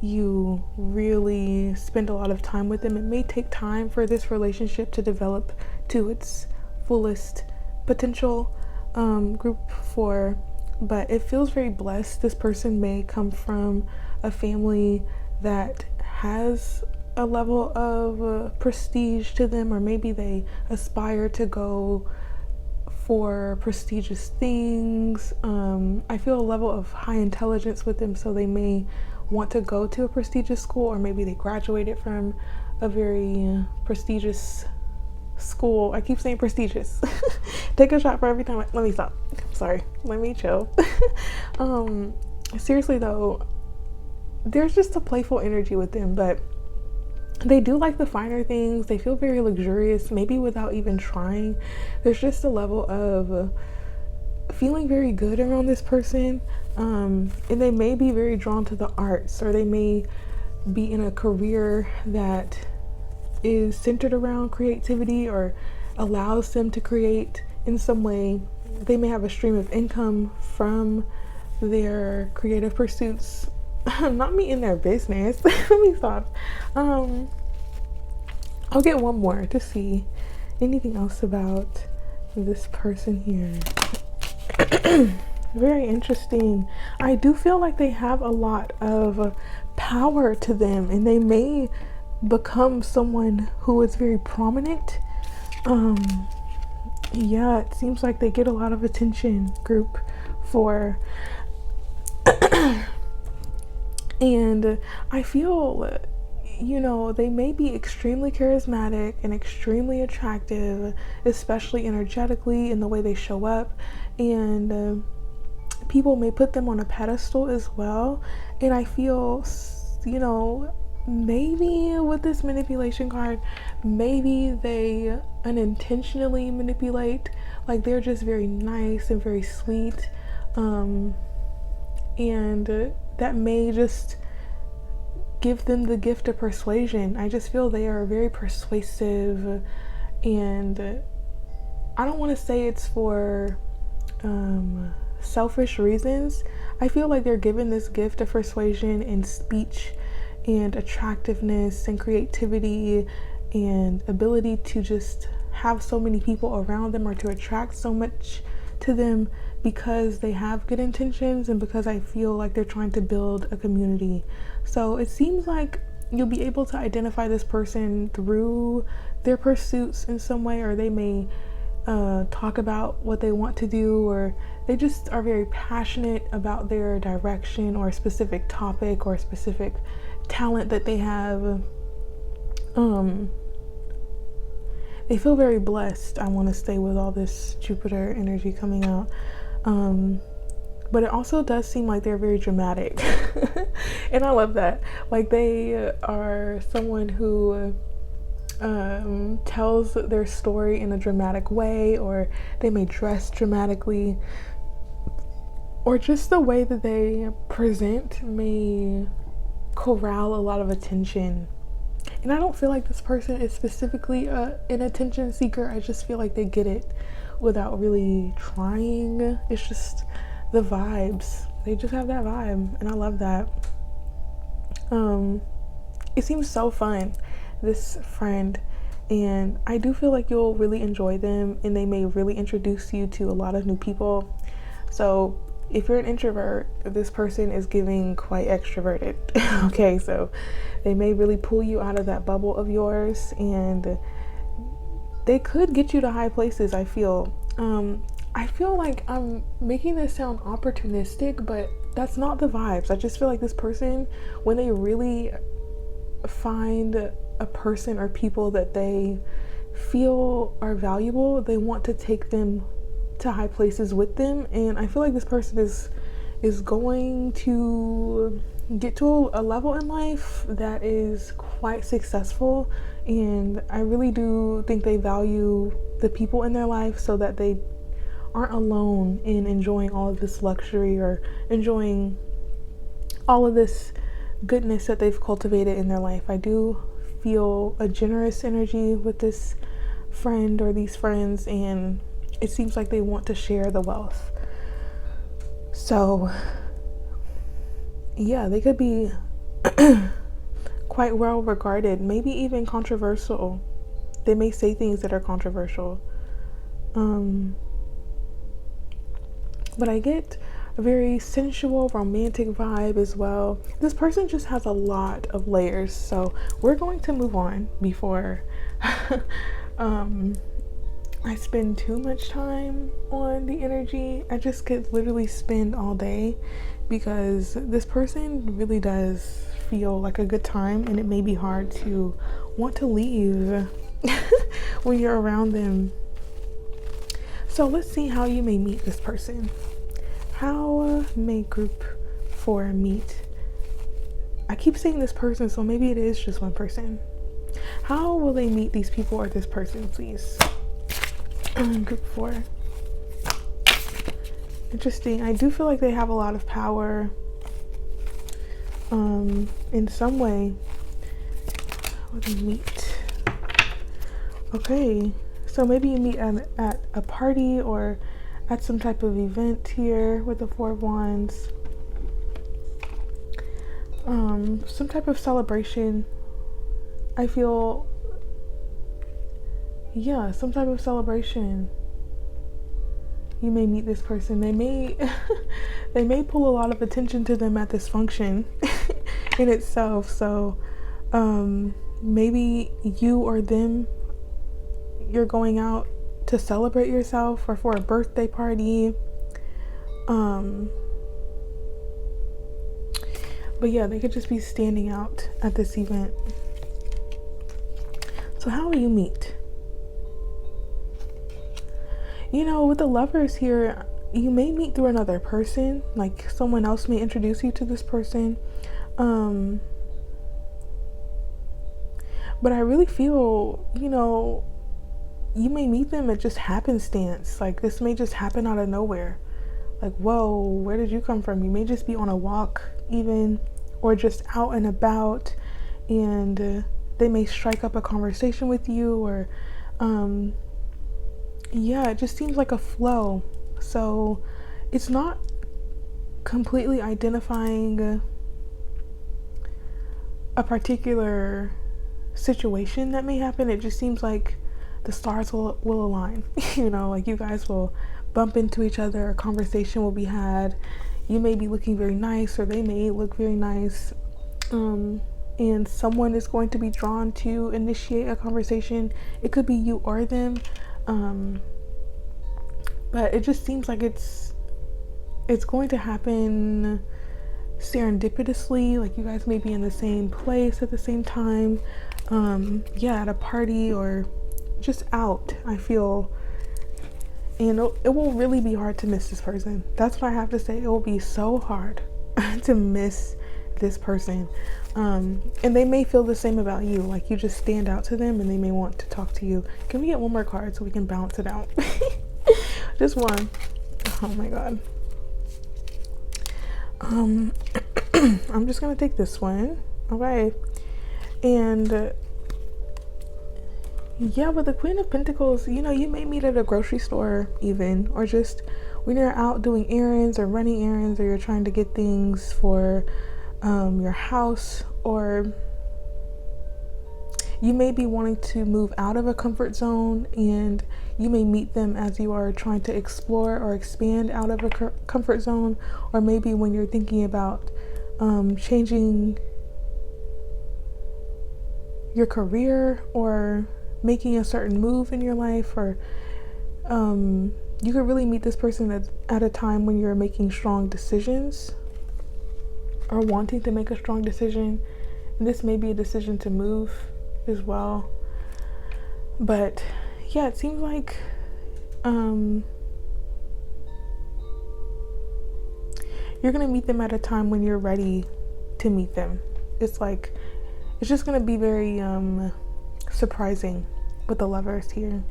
you really spend a lot of time with them. It may take time for this relationship to develop to its fullest potential. Group 4, but it feels very blessed. This person may come from a family that has a level of prestige to them, or maybe they aspire to go for prestigious things. I feel a level of high intelligence with them, so they may want to go to a prestigious school, or maybe they graduated from a very prestigious school. I keep saying prestigious. Take a shot for every time. Let me stop. Sorry. Let me chill. Seriously though, there's just a playful energy with them, but they do like the finer things. They feel very luxurious, maybe without even trying. There's just a level of feeling very good around this person. And they may be very drawn to the arts, or they may be in a career that is centered around creativity or allows them to create in some way. They may have a stream of income from their creative pursuits. Not me in their business. Let me stop. I'll get one more to see anything else about this person here. Very interesting. I do feel like they have a lot of power to them, and they may become someone who is very prominent. Yeah, it seems like they get a lot of attention, group 4. And I feel, they may be extremely charismatic and extremely attractive, especially energetically in the way they show up. And people may put them on a pedestal as well. And I feel, maybe with this manipulation card, maybe they unintentionally manipulate. Like, they're just very nice and very sweet. And that may just give them the gift of persuasion. I just feel they are very persuasive, and I don't want to say it's for selfish reasons. I feel like they're given this gift of persuasion and speech and attractiveness and creativity and ability to just have so many people around them, or to attract so much to them, because they have good intentions and because I feel like they're trying to build a community. So it seems like you'll be able to identify this person through their pursuits in some way, or they may talk about what they want to do, or they just are very passionate about their direction or a specific topic or a specific talent that they have. They feel very blessed, I want to stay with all this Jupiter energy coming out. But it also does seem like they're very dramatic. And I love that. Like, they are someone who tells their story in a dramatic way, or they may dress dramatically, or just the way that they present may corral a lot of attention. And I don't feel like this person is specifically an attention seeker. I just feel like they get it without really trying. It's just the vibes. They just have that vibe, and I love that. It seems so fun, this friend, and I do feel like you'll really enjoy them, and they may really introduce you to a lot of new people. So if you're an introvert, this person is giving quite extroverted. Okay, so they may really pull you out of that bubble of yours, and they could get you to high places. I feel like I'm making this sound opportunistic, but that's not the vibes. I just feel like this person, when they really find a person or people that they feel are valuable, they want to take them to high places with them. And I feel like this person is is going to get to a level in life that is quite successful, and I really do think they value the people in their life so that they aren't alone in enjoying all of this luxury or enjoying all of this goodness that they've cultivated in their life. I do feel a generous energy with this friend or these friends, and it seems like they want to share the wealth. So yeah, they could be quite well regarded, maybe even controversial. They may say things that are controversial. But I get a very sensual, romantic vibe as well. This person just has a lot of layers, so we're going to move on before I spend too much time on the energy. I just could literally spend all day, because this person really does feel like a good time, and it may be hard to want to leave when you're around them. So let's see how you may meet this person. How may group 4 meet? I keep saying this person, so maybe it is just one person. How will they meet these people or this person, please? Group 4. Interesting. I do feel like they have a lot of power in some way. How will they meet? Okay. So maybe you meet at a party or at some type of event here with the 4 of Wands. Some type of celebration. I feel, yeah, some type of celebration. You may meet this person. They may they may pull a lot of attention to them at this function in itself. So maybe you or them, you're going out to celebrate yourself or for a birthday party. But yeah, they could just be standing out at this event. So how will you meet? You know, with the Lovers here, you may meet through another person. Like someone else may introduce you to this person. But I really feel, you know, you may meet them at just happenstance. Like this may just happen out of nowhere. Like, whoa, where did you come from? You may just be on a walk even, or just out and about, and they may strike up a conversation with you, or yeah, it just seems like a flow. So it's not completely identifying a particular situation that may happen. It just seems like the stars will align. You know, like you guys will bump into each other, a conversation will be had. You may be looking very nice, or they may look very nice, and someone is going to be drawn to initiate a conversation. It could be you or them, but it just seems like it's going to happen serendipitously. Like you guys may be in the same place at the same time, yeah, at a party or just out, I feel. And it will really be hard to miss this person. That's what I have to say. It will be so hard to miss this person. And they may feel the same about you. Like you just stand out to them and they may want to talk to you. Can we get one more card so we can balance it out? Just one. Oh my God. I'm just going to take this one. Okay. And yeah, with the Queen of Pentacles, you know, you may meet at a grocery store even, or just when you're out doing errands or running errands, or you're trying to get things for your house, or you may be wanting to move out of a comfort zone, and you may meet them as you are trying to explore or expand out of a comfort zone, or maybe when you're thinking about changing your career or making a certain move in your life, or you could really meet this person at a time when you're making strong decisions or wanting to make a strong decision. And this may be a decision to move as well. But yeah, it seems like you're going to meet them at a time when you're ready to meet them. It's just going to be very surprising with the Lovers here.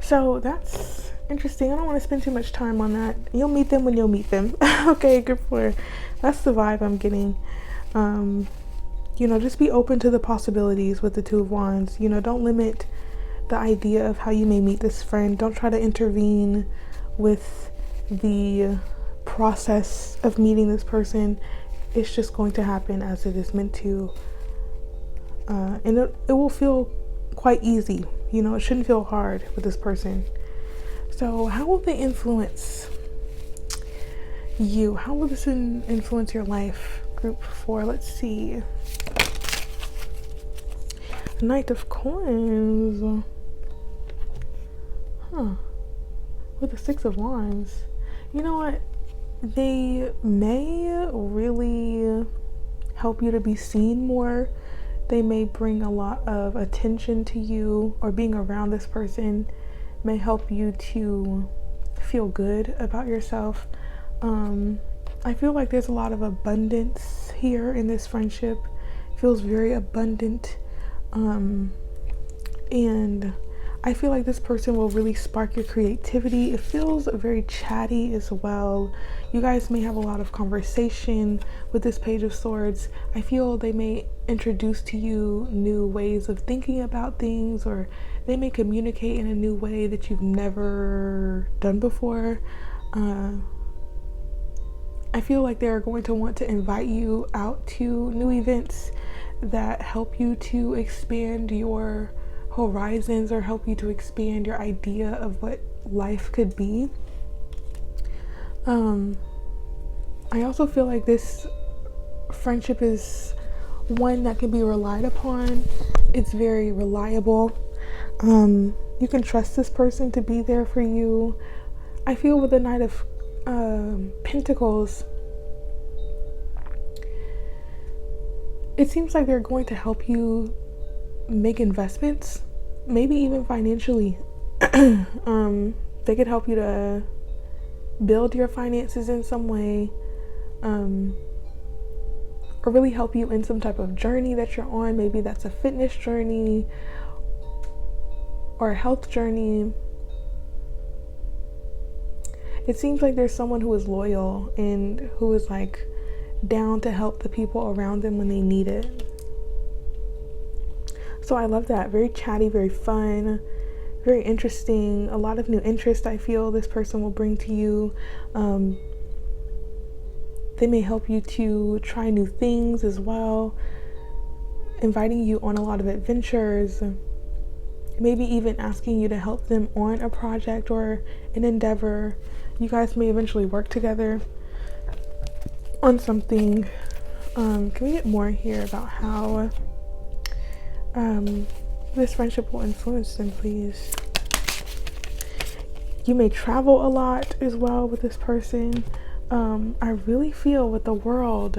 So that's interesting. I don't want to spend too much time on that. You'll meet them when you'll meet them. Okay, group 4. That's the vibe I'm getting. Just be open to the possibilities with the Two of Wands. Don't limit the idea of how you may meet this friend. Don't try to intervene with the process of meeting this person. It's just going to happen as it is meant to. And it will feel quite easy. It shouldn't feel hard with this person. So how will they influence you? How will this influence your life? Group 4, let's see. Knight of Coins. With the Six of Wands. You know what? They may really help you to be seen more. They may bring a lot of attention to you, or being around this person may help you to feel good about yourself. I feel like there's a lot of abundance here in this friendship. It feels very abundant. And I feel like this person will really spark your creativity. It feels very chatty as well. You guys may have a lot of conversation with this Page of Swords. I feel they may introduce to you new ways of thinking about things, or they may communicate in a new way that you've never done before. I feel like they're going to want to invite you out to new events that help you to expand your horizons, or help you to expand your idea of what life could be. I also feel like this friendship is one that can be relied upon. It's very reliable. You can trust this person to be there for you. I feel with the Knight of Pentacles, it seems like they're going to help you make investments, maybe even financially. They could help you to build your finances in some way, or really help you in some type of journey that you're on. Maybe that's a fitness journey or a health journey. It seems like there's someone who is loyal and who is down to help the people around them when they need it. So I love that. Very chatty, very fun, very interesting. A lot of new interest I feel this person will bring to you. They may help you to try new things as well, inviting you on a lot of adventures, maybe even asking you to help them on a project or an endeavor. You guys may eventually work together on something. Can we get more here about how this friendship will influence them, please? You may travel a lot as well with this person. I really feel with the World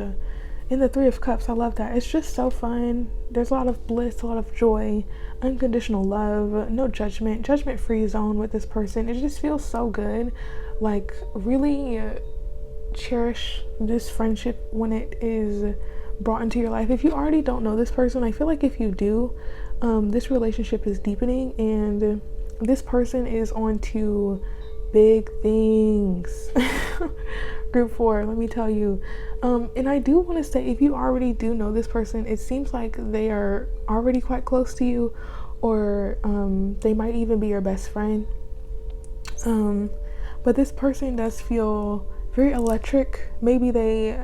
in the Three of Cups, I love that. It's just so fun. There's a lot of bliss, a lot of joy, unconditional love, no judgment-free zone with this person. It just feels so good. Really cherish this friendship when it is brought into your life. If you already don't know this person, I feel like if you do, this relationship is deepening, and this person is on to big things. Group 4, let me tell you. And I do want to say, if you already do know this person, it seems like they are already quite close to you, or they might even be your best friend. But this person does feel very electric. Maybe they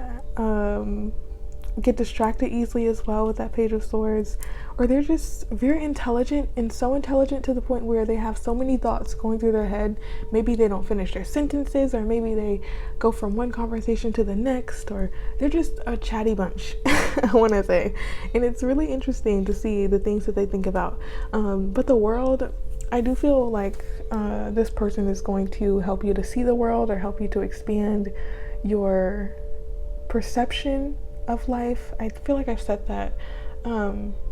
get distracted easily as well with that Page of Swords, or they're just very intelligent, and so intelligent to the point where they have so many thoughts going through their head. Maybe they don't finish their sentences, or maybe they go from one conversation to the next, or they're just a chatty bunch. I want to say, and it's really interesting to see the things that they think about. But the World, I do feel like this person is going to help you to see the world, or help you to expand your perception of life. I feel like I've said that.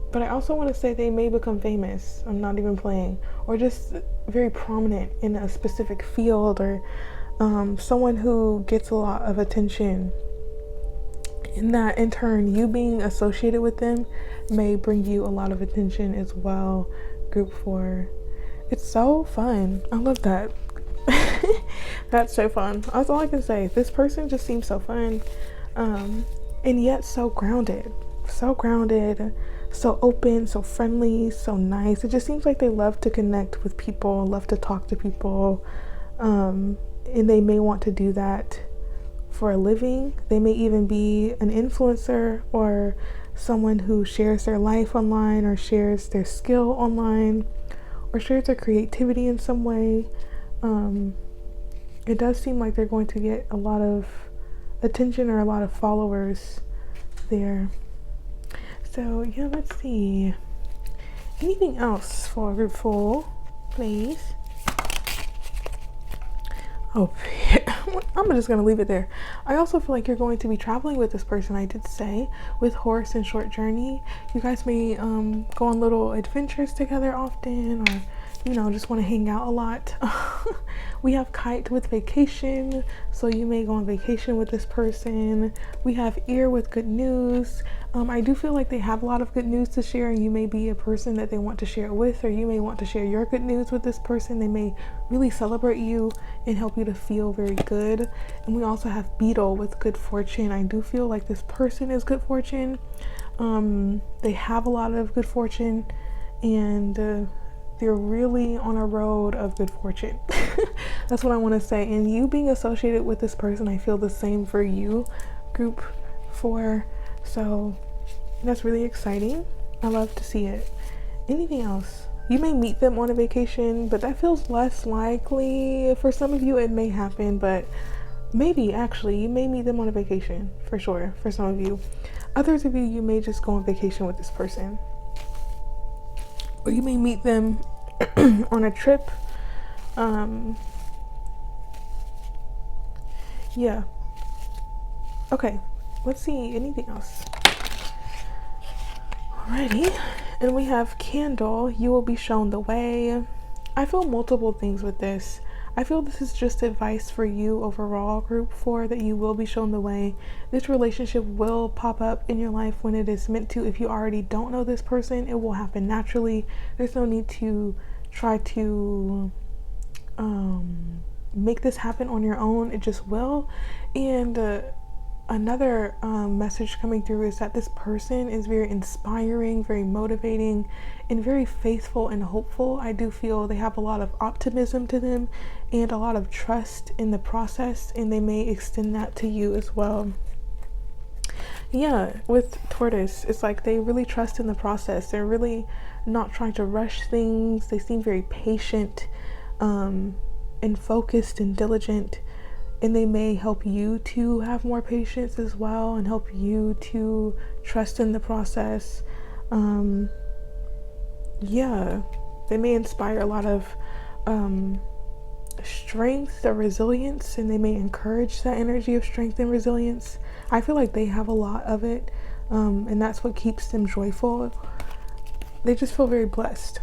But I also want to say they may become famous. I'm not even playing. Or just very prominent in a specific field, or someone who gets a lot of attention, and that in turn, you being associated with them may bring you a lot of attention as well. Group 4. It's so fun. I love that. That's so fun. That's all I can say. This person just seems so fun, and yet so grounded. So grounded, so open, so friendly, so nice. It just seems like they love to connect with people, love to talk to people, and they may want to do that for a living. They may even be an influencer or someone who shares their life online or shares their skill online or shares their creativity in some way. It does seem like they're going to get a lot of attention or a lot of followers there. So yeah, let's see. Anything else for group 4, please? Oh, I'm just gonna leave it there. I also feel like you're going to be traveling with this person. I did say with horse and short journey. You guys may go on little adventures together often, or just want to hang out a lot. We have kite with vacation, so you may go on vacation with this person. We have ear with good news. I do feel like they have a lot of good news to share, and you may be a person that they want to share it with, or you may want to share your good news with this person. They may really celebrate you and help you to feel very good. And we also have beetle with good fortune. I do feel like this person is good fortune. They have a lot of good fortune, and they're really on a road of good fortune. That's what I want to say. And you being associated with this person, I feel the same for you, group 4. So that's really exciting. I love to see it. Anything else? You may meet them on a vacation, but that feels less likely. For some of you, it may happen, but maybe actually you may meet them on a vacation for sure. For some of you, others of you, you may just go on vacation with this person, or you may meet them on a trip. Yeah. Okay, let's see, anything else? Alrighty, and we have candle. You will be shown the way. I feel multiple things with this. I feel this is just advice for you overall, group 4, that you will be shown the way. This relationship will pop up in your life when it is meant to. If you already don't know this person, it will happen naturally. There's no need to try to make this happen on your own. It just will. And another message coming through is that this person is very inspiring, very motivating, and very faithful and hopeful. I do feel they have a lot of optimism to them and a lot of trust in the process, and they may extend that to you as well. Yeah, with tortoise, it's like they really trust in the process. They're really not trying to rush things. They seem very patient, and focused and diligent, and they may help you to have more patience as well and help you to trust in the process. Yeah, they may inspire a lot of strength or resilience, and they may encourage that energy of strength and resilience. I feel like they have a lot of it, and that's what keeps them joyful. They just feel very blessed.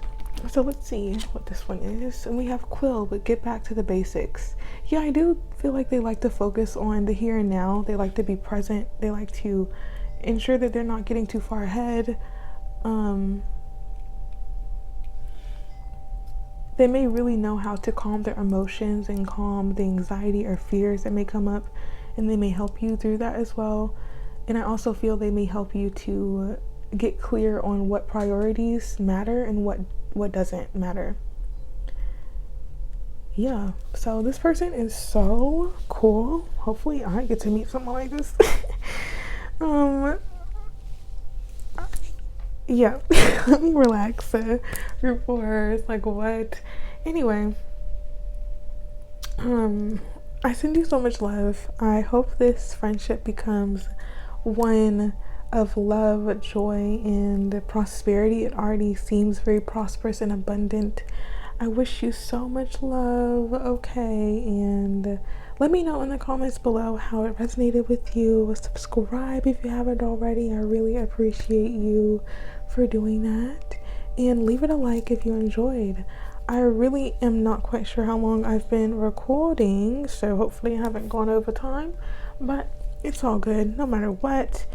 So let's see what this one is. And we have quill, but get back to the basics. Yeah, I do feel like they like to focus on the here and now. They like to be present. They like to ensure that they're not getting too far ahead. They may really know how to calm their emotions and calm the anxiety or fears that may come up, and they may help you through that as well. And I also feel they may help you to get clear on what priorities matter and what doesn't matter. Yeah, so this person is so cool. Hopefully I get to meet someone like this. Yeah. Let me relax. Group 4 is like, what? Anyway, I send you so much love. I hope this friendship becomes one of love, joy, and prosperity. It already seems very prosperous and abundant. I wish you so much love. Okay, and let me know in the comments below how it resonated with you. Subscribe if you haven't already. I really appreciate you for doing that, and leave it a like if you enjoyed. I really am not quite sure how long I've been recording, so hopefully I haven't gone over time, but it's all good no matter what.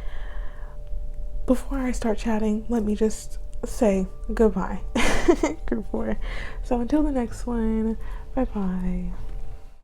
Before I start chatting, let me just say goodbye. Group 4. So until the next one, bye bye.